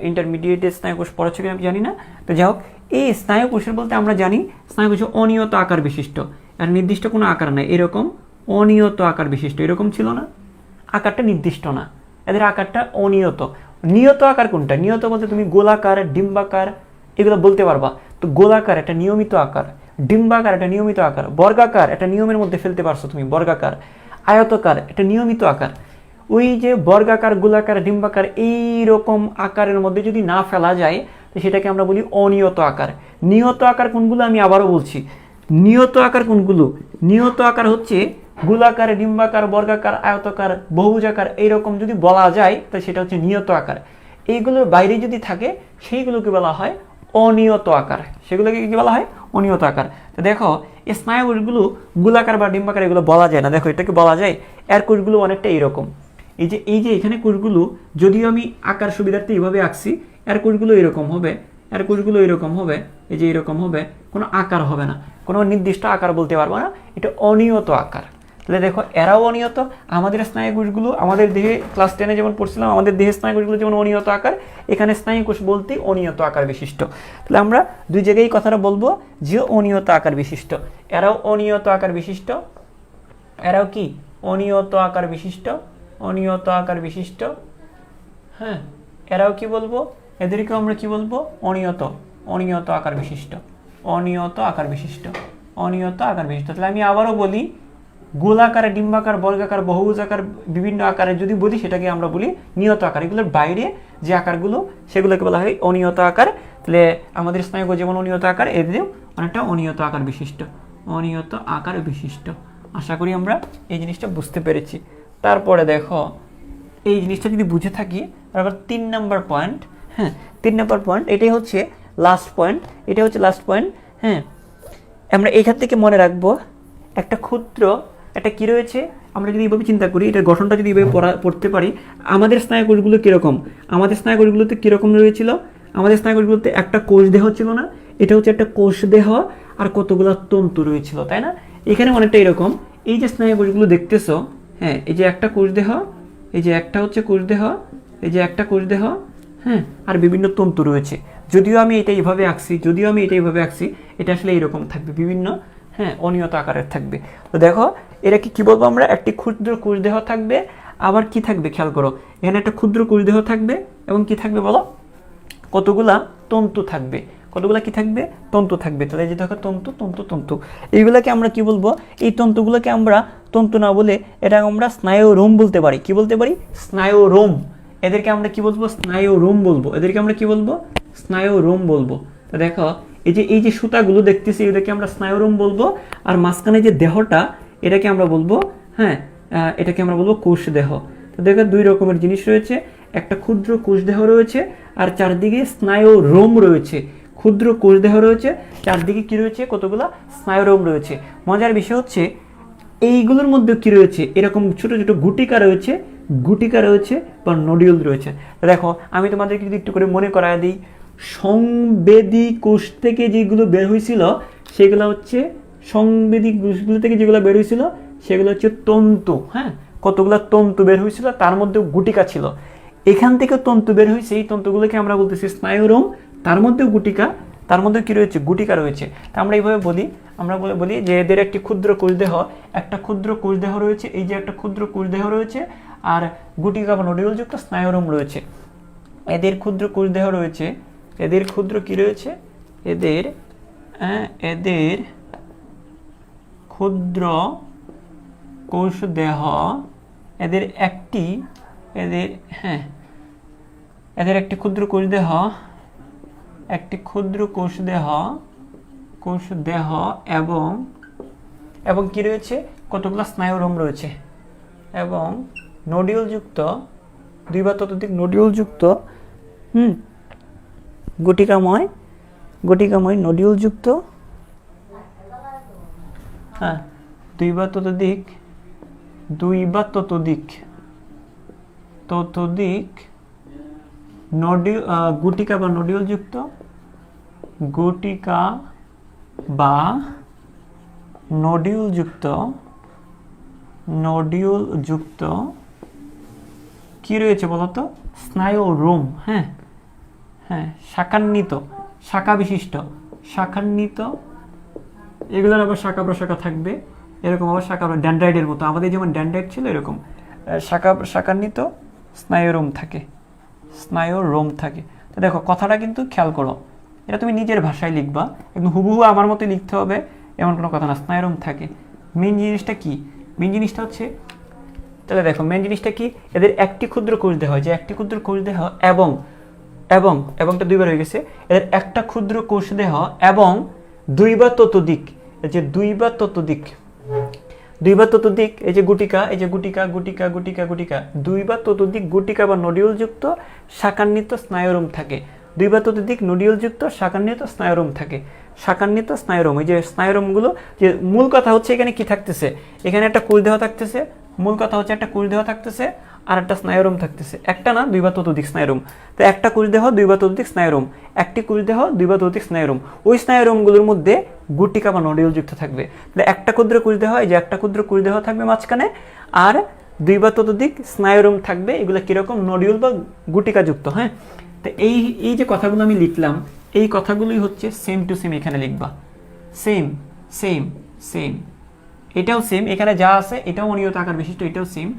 ইন্টারমিডিয়েটের স্নায়ুকোষ পড়েছো কিনা আমি জানি না। তো যাই হোক, এই স্নায়ুকোষের বলতে আমরা জানি স্নায়ুকোষ অনিয়ত আকার বিশিষ্ট, আর নির্দিষ্ট কোনো আকার নাই। এরকম অনিয়ত আকার বিশিষ্ট, এরকম ছিল না, আকারটা নির্দিষ্ট না, এদের আকারটা অনিয়ত। নিয়ত আকার কোনটা? নিয়ত বলতে তুমি গোলাকার, ডিম্বাকার এগুলো বলতে পারবা। তো গোলাকার একটা নিয়মিত আকার, ডিম্বাকার একটা নিয়মিত আকার, বর্গাকার একটা নিয়মের মধ্যে ফেলতে পারছো তুমি, বর্গাকার। আয়তকার একটা নিয়মিত আকার। ওই যে বর্গাকার, গোলাকার, ডিম্বাকার এইরকম আকারের মধ্যে যদি না ফেলা যায়, তো সেটাকে আমরা বলি অনিয়ত আকার। নিয়ত আকার কোনগুলো আমি আবারও বলছি, নিয়ত আকার কোনগুলো? নিয়ত আকার হচ্ছে গোলাকার, ডিম্বাকার, বর্গাকার, আয়তাকার, বহুভুজাকার এইরকম যদি বলা যায়, তো সেটা হচ্ছে নিয়ত আকার। এইগুলোর বাইরে যদি থাকে সেইগুলোকে বলা হয় অনিয়ত আকার, সেগুলোকে কি বলা হয়? অনিয়ত আকার। তো দেখো এই স্নায়ুকোষগুলো গোলাকার বা ডিম্বাকার এগুলো বলা যায় না, দেখো এটাকে বলা যায়। এর কোষগুলো অনেকটা এইরকম, এই যে এখানে কোষগুলো যদিও আমি আকার সুবিধার্থে এইভাবে আঁকছি, এর কোষগুলো এরকম হবে, এর কোষগুলো এরকম হবে, এই যে এরকম হবে, কোনো আকার হবে না, কোনো নির্দিষ্ট আকার বলতে পারবো না, এটা অনিয়ত আকার। তাহলে দেখো এরাও অনিয়ত। আমাদের স্নায়ুকোষগুলো আমাদের দেহে ক্লাস 10-এ যেমন পড়ছিলাম, আমাদের দেহের স্নায়ুকোষগুলো যেমন অনিয়ত আকার, এখানে স্নায়ুকোষ বলতে অনিয়ত আকার বিশিষ্ট। তাহলে আমরা দুই জায়গায় কথাটা বলবো যে অনিয়ত আকার বিশিষ্ট। এরাও অনিয়ত আকার বিশিষ্ট, এরাও কি অনিয়ত আকার বিশিষ্ট, অনিয়ত আকার বিশিষ্ট। হ্যাঁ, এরাও কি বলবো? এদেরকেও আমরা কি বলবো? অনিয়ত, অনিয়ত আকার বিশিষ্ট, অনিয়ত আকার বিশিষ্ট, অনিয়ত আকার বিশিষ্ট। তাহলে আমি আবারও বলি, গোলাকার, ডিম্বাকার, বর্গাকার, বহুভুজাকার বিভিন্ন আকারে যদি বলি সেটাকে আমরা বলি নিয়ত আকার। এগুলোর বাইরে যে আকারগুলো সেগুলোকে বলা হয় অনিয়ত আকার। তাহলে আমাদের স্নায়ুকোষ যেমন অনিয়ত আকার, এদেরও অনেকটা অনিয়ত আকার বিশিষ্ট, অনিয়ত আকার বিশিষ্ট। আশা করি আমরা এই জিনিসটা বুঝতে পেরেছি। তারপরে দেখো এই জিনিসটা যদি বুঝে থাকি, তারপর 3 নম্বর পয়েন্ট। হ্যাঁ, 3 নম্বর পয়েন্ট, এটাই হচ্ছে লাস্ট পয়েন্ট, এটা হচ্ছে লাস্ট পয়েন্ট। হ্যাঁ, আমরা এখান থেকে মনে রাখবো একটা ক্ষুদ্র একটা কি রয়েছে, আমরা যদি এইভাবে চিন্তা করি, এটার গঠনটা যদি এইভাবে পড়তে পারি, আমাদের স্নায়ুকোষগুলো কীরকম, আমাদের স্নায়ুকোষগুলোতে কীরকম রয়েছিল? আমাদের স্নায়ুকোষগুলোতে একটা কোষ দেহ ছিল না, এটা হচ্ছে একটা কোষ দেহ আর কতগুলো তন্তু রয়েছিল, তাই না? এখানে অনেকটা এরকম। এই যে স্নায়ুকোষগুলো দেখতেছো, হ্যাঁ, এই যে একটা কোষ দেহ, এই যে একটা হচ্ছে কোষ দেহ, এই যে একটা কোষ দেহ, হ্যাঁ, আর বিভিন্ন তন্তু রয়েছে। যদিও আমি এটা এইভাবে আঁকছি, এটা আসলে এইরকম থাকবে, বিভিন্ন হ্যাঁ অনিয়ত আকারের থাকবে। তো দেখো এরা কি বলবো আমরা? একটি ক্ষুদ্র কোষ দেহ থাকবে, আবার কি থাকবে খেয়াল করো, এখানে একটা ক্ষুদ্র কোষ দেহ থাকবে এবং কি থাকবে বলো? কতগুলা তন্তু থাকবে, কতগুলা কি থাকবে? তন্তু থাকবে। তাহলে এই যে দেখো তন্তু, তন্তু, তন্তু, এইগুলাকে আমরা কি বলবো? এই তন্তুগুলোকে আমরা তন্তু না বলে এটা আমরা স্নায়ুরোম বলতে পারি। কি বলতে পারি? স্নায়ুরোম। এদেরকে আমরা কি বলবো? স্নায়ুরোম বলবো। এদেরকে আমরা কি বলবো? স্নায়ুরোম বলবো। তো দেখো এই যে সুতাগুলো দেখতেছি এদেরকে আমরা স্নায়ুরোম বলবো। আর মাঝখানে যে দেহটা এটাকে আমরা বলবো, হ্যাঁ, এটাকে আমরা বলবো কোষদেহ। তো দেখো দুই রকমের জিনিস রয়েছে, একটা ক্ষুদ্র কোষদেহ রয়েছে আর চারদিকে স্নায়ুরোম রয়েছে। ক্ষুদ্র কোষদেহ রয়েছে, চারদিকে কি রয়েছে? কতগুলা স্নায়ুরোম রয়েছে। মজার বিষয় হচ্ছে এইগুলোর মধ্যে কি রয়েছে? এরকম ছোট ছোট গুটিকা রয়েছে বা নডিউল রয়েছে। দেখো আমি তোমাদেরকে যদি একটু করে মনে করায় দিই, সংবেদী কোষ থেকে যেগুলো বের হয়েছিল সেগুলো হচ্ছে সংবেদী কোষগুলো থেকে যেগুলো বের হয়েছিল সেগুলো হচ্ছে তন্তু। হ্যাঁ, কতগুলা তন্তু বের হয়েছিল, তার মধ্যে গুটিকা ছিল। এখান থেকে তন্তু বের হয়েছে, এই তন্তুগুলোকে আমরা বলতেছি স্নায়ুরোম। তার মধ্যেও গুটিকা, তার মধ্যে কি রয়েছে? গুটিকা রয়েছে। তা আমরা এইভাবে বলি, আমরা বলি যে এদের একটি ক্ষুদ্র কোষদেহ, একটা ক্ষুদ্র কোষদেহ রয়েছে, এই যে একটা ক্ষুদ্র কোষদেহ রয়েছে আর গুটিকা বা নডিউলযুক্ত স্নায়ুরোম রয়েছে। এদের ক্ষুদ্র কোষদেহ রয়েছে, এদের ক্ষুদ্র কি রয়েছে? এদের ক্ষুদ্র কোষদেহ, এদের একটি ক্ষুদ্র কোষদেহ, এবং কি রয়েছে? কতগুলো স্নায়ুরোম রয়েছে এবং নডিউলযুক্ত, দুই বা ততোধিক নডিউলযুক্ত গুটিকাময় নডিউলযুক্ত, হ্যাঁ, দুই বা ততোধিক গুটিকা বা নডিউলযুক্ত কি রয়েছে বলতো? স্নায়ুরোম। হ্যাঁ, শাখা বিশিষ্ট, এগুলোর আবার শাখা প্রশাখা থাকবে, এরকম আবার শাখা ড্যান্ড্রাইটের মতো, আমাদের যেমন ড্যান্ড্রাইট ছিল এরকম শাখান্বিত স্নায়ুরোম থাকে। তো দেখো কথাটা কিন্তু খেয়াল করো, এটা তুমি নিজের ভাষায় লিখবা, একদম হুবহু আমার মতো লিখতে হবে এমন কোনো কথা না। স্নায়ুরোম থাকে। মেন জিনিসটা কি? মেন জিনিসটা হচ্ছে, তাহলে দেখো মেন জিনিসটা কি? এদের একটি ক্ষুদ্র কোষদেহ, যে একটি ক্ষুদ্র কোষদেহ এবংটা দুইবার হয়ে গেছে, এদের একটা ক্ষুদ্র কোষদেহ এবং দুই বা ততোধিক, এই যে দুই বা ততোধিক, এই যে গুটিকা, দুই বা ততোধিক গুটিকা বা নডিউলযুক্ত শাখান্বিত স্নায়ুরোম থাকে। দুই বা ততোধিক নডিউলযুক্ত শাখান্বিত স্নায়ুরোম থাকে। শাখান্বিত স্নায়ুরোম, এই যে স্নায়ুরোমগুলো, যে মূল কথা হচ্ছে এখানে কি থাকতেছে? এখানে একটা কোষদেহ থাকতেছে, মূল কথা হচ্ছে একটা কোষদেহ থাকতেছে আর একটা স্নায়ুরোম থাকতেছে। একটা না, দুই বা ততোধিক স্নায়ুরোম। তো একটা কোষদেহ, দুই বা ততোধিক স্নায়ুরোম, একটি কোষদেহ, দুই বা ততোধিক স্নায়ুরোম। ওই স্নায়ুরোমগুলোর মধ্যে গুটিকা বা নডিউলযুক্ত থাকবে। তাহলে একটা ক্ষুদ্র কোষদেহ, এই যে একটা ক্ষুদ্র কোষদেহ থাকবে মাঝখানে, আর দুই বা ততোধিক স্নায়ুরোম থাকবে। এগুলো কিরকম? নডিউল বা গুটিকাযুক্ত। হ্যাঁ, তো এই যে কথাগুলো আমি লিখলাম, এই কথাগুলোই হচ্ছে সেম টু সেম এখানে লিখবা। সেম, এটাও সেম, এখানে যা আছে এটাও অনিয়ত আকার বিশিষ্ট, এটাও সেম।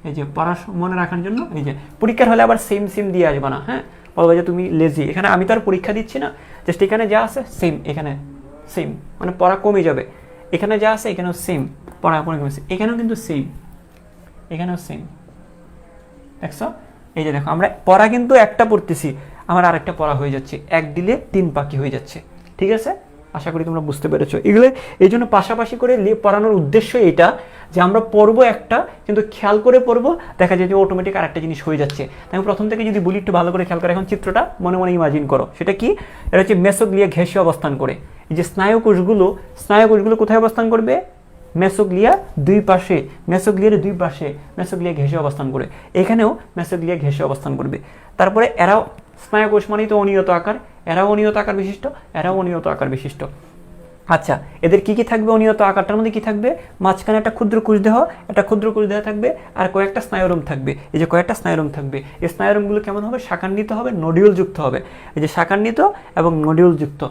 এই যে পড়া মনে রাখার জন্য, এই যে পরীক্ষার হলে আবার সেম দিয়ে আসবে না। হ্যাঁ, বলবো যে তুমি লেজি, এখানে আমি তো আর পরীক্ষা দিচ্ছি না, জাস্ট এখানে যা আছে সেম, এখানে সেম, মানে পড়া কমে যাবে। এখানে যা আছে এখানেও সেম, পড়া কমেছে, এখানেও কিন্তু সেম, দেখছো? এই যে দেখো আমরা পড়া কিন্তু একটা পড়তেছি, আমার আরেকটা পড়া হয়ে যাচ্ছে, এক দিলে তিন পাখি হয়ে যাচ্ছে। ঠিক আছে, আশা করি তোমরা বুঝতে পেরেছো। এগুলো এই জন্য পাশাপাশি করে পড়ানোর উদ্দেশ্য এটা যে আমরা পড়বো একটা, কিন্তু খেয়াল করে পড়বো, দেখা যায় যে অটোমেটিক আরেকটা জিনিস হয়ে যাচ্ছে। আমি প্রথম থেকে যদি বলি একটু ভালো করে খেয়াল করে, এখন চিত্রটা মনে মনে ইমাজিন করো। সেটা কি? এটা হচ্ছে মেসোগ্লিয়া ঘেঁষে অবস্থান করে। এই যে স্নায়ুকোষগুলো কোথায় অবস্থান করবে? মেসোগ্লিয়া দুই পাশে, মেসোগ্লিয়ার দুই পাশে মেসোগ্লিয়া ঘেঁষে অবস্থান করে। এখানেও মেসোগ্লিয়া ঘেঁষে অবস্থান করবে। তারপরে এরাও স্নায়ুকোষ মানেই তো অনিয়ত আকার, এরাও অনিয়ত আকার বিশিষ্ট। আচ্ছা, এদের কি থাকবে? অনিয়ত আকারটার মধ্যে কি থাকবে? মাঝখানে একটা ক্ষুদ্র কোষদেহ থাকবে আর কয়েকটা স্নায়ুরোম থাকবে। এই যে কয়েকটা স্নায়ুরোম থাকবে, এই স্নায়ুরোমগুলো কেমন হবে? শাখান্বিত হবে, নডিউলযুক্ত হবে। এই যে শাখান্বিত এবং নডিউলযুক্ত,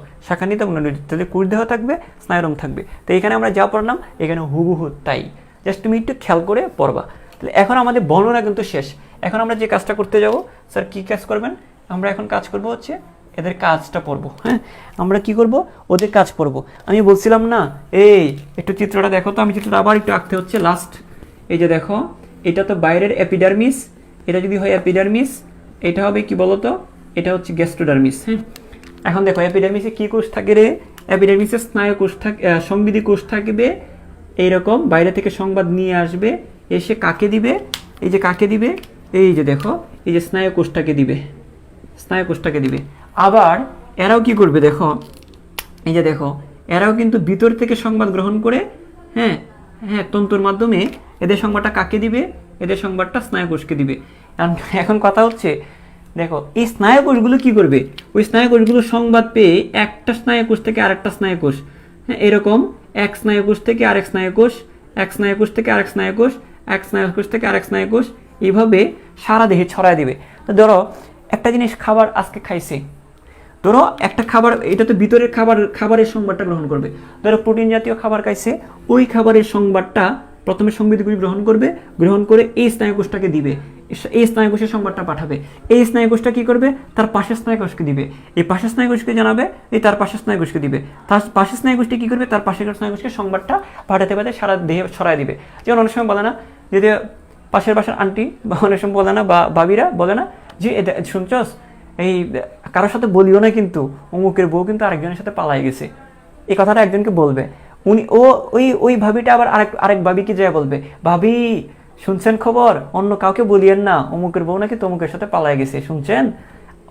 তাহলে কোষদেহ থাকবে, স্নায়ুরোম থাকবে। তো এখানে আমরা যা পড়লাম এখানে হুবহু তাই, জাস্ট তুমি একটু খেয়াল করে পড়বা। তাহলে এখন আমাদের বর্ণনা কিন্তু শেষ। এখন আমরা যে কাজটা করতে যাব, স্যার কি কাজ করবেন? আমরা এখন কাজ করব হচ্ছে এদের কাজটা পড়বো। হ্যাঁ, আমরা কি করব, ওদের কাজ পড়বো। আমি বলছিলাম না, এই একটু চিত্রটা দেখো তো, আমি চিত্রটা আবার একটু আঁকতে হচ্ছে লাস্ট। এই যে দেখো, এটা তো বাইরের এপিডার্মিস, এটা যদি হয় এপিডার্মিস, এটা হবে কি বলতো, এটা হচ্ছে গ্যাস্ট্রোডার্মিস। হ্যাঁ, এখন দেখো এপিডার্মিসে কি কোষ থাকে রে, এপিডার্মিসে স্নায়ু কোষ থাকে, সংবিধি কোষ থাকবে, এইরকম বাইরে থেকে সংবাদ নিয়ে আসবে, এসে কাকে দিবে, এই যে কাকে দিবে, এই যে দেখো, এই যে স্নায়ু কোষটাকে দিবে, স্নায়ু কোষটাকে দিবে। আবার এরাও কি করবে দেখো, এই যে দেখো, এরাও কিন্তু ভিতর থেকে সংবাদ গ্রহণ করে, হ্যাঁ হ্যাঁ, তন্তুর মাধ্যমে এদের সংবাদটা কাকে দিবে, এদের সংবাদটা স্নায়ু কোষকে দিবে। এখন কথা হচ্ছে দেখো, এই স্নায়ু কোষগুলো কি করবে, ওই স্নায়ু কোষগুলো সংবাদ পেয়ে একটা স্নায়ু কোষ থেকে আরেকটা স্নায়ু কোষ, হ্যাঁ এরকম এক স্নায়ু কোষ থেকে আরেক স্নায়ু কোষ, এক স্নায়ু কোষ থেকে আরেক স্নায়ু কোষ, এক স্নায়ু কোষ থেকে আরেক স্নায়ু কোষ, এইভাবে সারা দেহে ছড়ায় দিবে। তো ধরো একটা জিনিস খাবার আজকে খাইছে, ধরো একটা খাবার, এটা তো ভিতরের খাবারের সংবাদটা গ্রহণ করবে। ধরো প্রোটিন জাতীয় খাবার খাইছে, ওই খাবারের সংবাদটা প্রথমে সংবিধিগুলি গ্রহণ করবে, গ্রহণ করে এই স্নায়ুকোষটাকে দিবে, এই স্নায়ুকোষের সংবাদটা পাঠাবে। এই স্নায়ুকোষটা কি করবে, তার পাশের স্নায়ুকোষকে দিবে, এই পাশের স্নায়ুকোষকে জানাবে, এই তার পাশের স্নায়ুকোষকে দিবে, তার পাশের স্নায়ুকোষটি কি করবে, তার পাশের স্নায়ুকোষকে সংবাদটা পাঠাতে পাঠাতে সারা দেহে ছড়ায় দিবে। যেমন অনেক সময় বলে না, যদি পাশের বাসার আন্টি বা অনেক সময় বলে না, বা ভাবিরা বলে না যে শুনছস, এই কারোর সাথে বলিও না কিন্তু অমুকের বউ কিন্তু আরেকজনের সাথে পালাই গেছে, এই কথাটা একজনকে বলবে, উনি ওই ভাবিটা আবার আরেক ভাবিকে যা বলবে, ভাবি শুনছেন খবর, অন্য কাউকে বলিয়েন না, অমুকের বউ নাকি তমুকের সাথে পালাই গেছে, শুনছেন,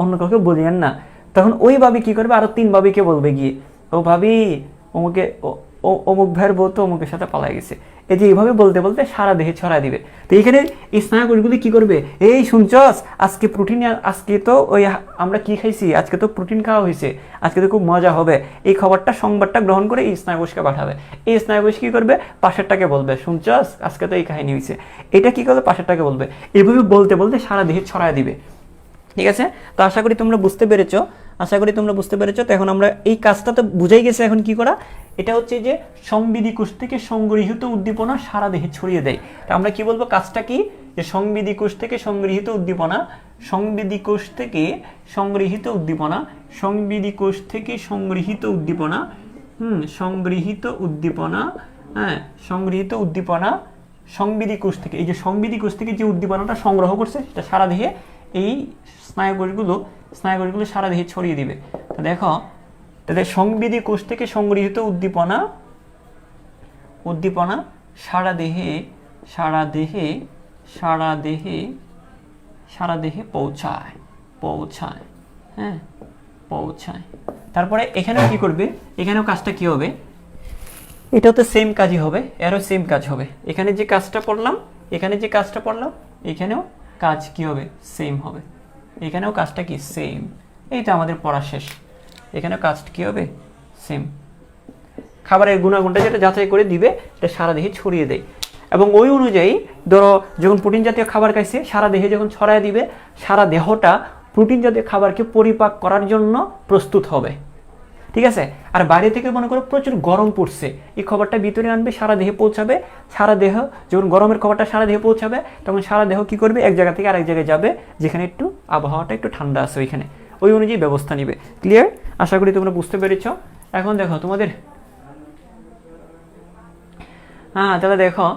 অন্য কাউকে বলিয়েন না। তখন ওই ভাবি কি করবে, আরো 3 ভাবিকে বলবে গিয়ে, ও ভাবি অমুকে অমুক ভাইয়ের বউ তো অমুকের সাথে পালাই গেছে। এই যে এইভাবে বলতে বলতে সারা দেহে ছড়ায় দিবে। তো এইখানে এই স্নায়ুকোষগুলি কি করবে, এই শুনছস আজকে প্রোটিন, আজকে তো ওই আমরা কি খাইছি, আজকে তো প্রোটিন খাওয়া হয়েছে, আজকে তো খুব মজা হবে, এই খবরটা সংবাদটা গ্রহণ করে এই স্নায়ুকোষকে পাঠাবে। এই স্নায়ুকোষ কি করবে, পাশেরটাকে বলবে, শুনছস আজকে তো এই কাহিনী হয়েছে, এটা কি করবে, পাশেরটাকে বলবে। এইভাবে বলতে বলতে সারা দেহে ছড়ায় দিবে। ঠিক আছে, তো আশা করি তোমরা বুঝতে পেরেছো, আশা করি তোমরা বুঝতে পেরেছো। তো এখন আমরা এই কাজটা তো বুঝাই গেছে, এখন কি করা, এটা হচ্ছে যে সংবিধি কোষ থেকে সংগৃহীত উদ্দীপনা সারা দেহে ছড়িয়ে দেয়। তা আমরা কি বলবো, কাজটা কি, যে সংবিধি কোষ থেকে সংগৃহীত উদ্দীপনা, সংবিধি কোষ থেকে সংগৃহীত উদ্দীপনা, সংবিধি কোষ থেকে সংগৃহীত উদ্দীপনা, সংগৃহীত উদ্দীপনা, হ্যাঁ সংগৃহীত উদ্দীপনা সংবিধি কোষ থেকে, এই যে সংবিধি কোষ থেকে যে উদ্দীপনাটা সংগ্রহ করছে সেটা সারা দেহে এই স্নায়ুকোষগুলো সারা দেহে ছড়িয়ে দিবে। তো দেখো, তাহলে সংবিধি কোষ থেকে সংগৃহীত উদ্দীপনা সারা দেহে পৌঁছায়, হ্যাঁ পৌঁছায়। তারপরে এখানেও কি করবে, এখানেও কাজটা কি হবে, এটাও তো সেম কাজই হবে, এরও সেম কাজ হবে। এখানে যে কাজটা পড়লাম, এখানেও কাজ কি হবে, সেম হবে, এখানেও কাজটা কি সেম। এই তো আমাদের পড়া শেষ, এখানেও কাজটা কি হবে, সেম। খাবারের গুণাগুণটা যেটা যাচাই করে দিবে, এটা সারা দেহে ছড়িয়ে দেয়। এবং ওই অনুযায়ী ধরো যখন প্রোটিন জাতীয় খাবার খাইছে, সারা দেহে যখন ছড়ায় দিবে, সারা দেহটা প্রোটিন জাতীয় খাবারকে পরিপাক করার জন্য প্রস্তুত হবে। ঠিক আছে, আর বাইরে থেকে মনে করো প্রচুর গরম পড়ছে, এই খবরটা ভিতরে আনবে, সারা দেহে পৌঁছাবে। সারা দেহ যখন গরমের খবরটা সারা দেহে পৌঁছাবে, তখন সারা দেহ কি করবে, এক জায়গা থেকে আরেক জায়গায় যাবে, যেখানে একটু আবহাওয়াটা একটু ঠান্ডা আছে, ওইখানে ওই অনুযায়ী ব্যবস্থা নিবে। ক্লিয়ার, আশা করি তোমরা বুঝতে পেরেছ। এখন দেখো তোমাদের, হ্যাঁ তাহলে দেখো,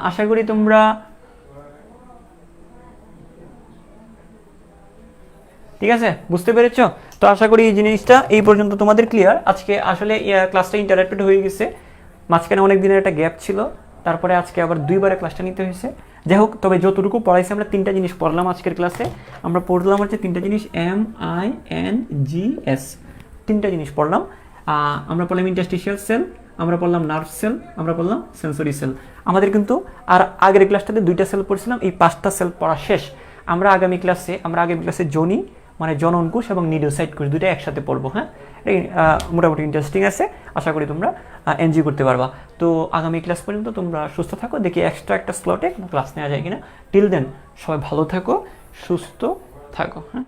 আশা করি তোমরা, ঠিক আছে বুঝতে পেরেছ। তো আশা করি এই জিনিসটা এই পর্যন্ত তোমাদের ক্লিয়ার। আজকে আসলে ক্লাসটা ইন্টারেক্টেড হয়ে গেছে, মাঝখানে অনেক দিনের একটা গ্যাপ ছিল, তারপরে আজকে আবার 2বারে ক্লাসটা নিতে হয়েছে। যাই হোক, তবে যতটুকু পড়াইছে আমরা 3টা জিনিস পড়লাম আজকের ক্লাসে। আমরা পড়লাম হচ্ছে 3টা জিনিস, MINGS, 3টা জিনিস পড়লাম। আমরা পড়লাম ইন্টারস্টিশিয়াল সেল, আমরা পড়লাম নার্ভ সেল, আমরা পড়লাম সেন্সরি সেল। আমাদের কিন্তু আর আগের ক্লাসটাতে 2টা সেল পড়ছিলাম, এই 5টা সেল পড়া শেষ। আমরা আগামী ক্লাসে জনি মানে জনন কোষ এবং নিডোসাইট কোষ 2টা একসাথে পড়বো। হ্যাঁ, মোটামুটি ইন্টারেস্টিং আছে, আশা করি তোমরা এনজয় করতে পারবা। তো আগামী ক্লাস পর্যন্ত তোমরা সুস্থ থাকো, দেখি এক্সট্রা একটা স্লটে ক্লাস নেওয়া যায় কিনা। টিল দেন সবাই ভালো থাকো, সুস্থ থাকো। হ্যাঁ।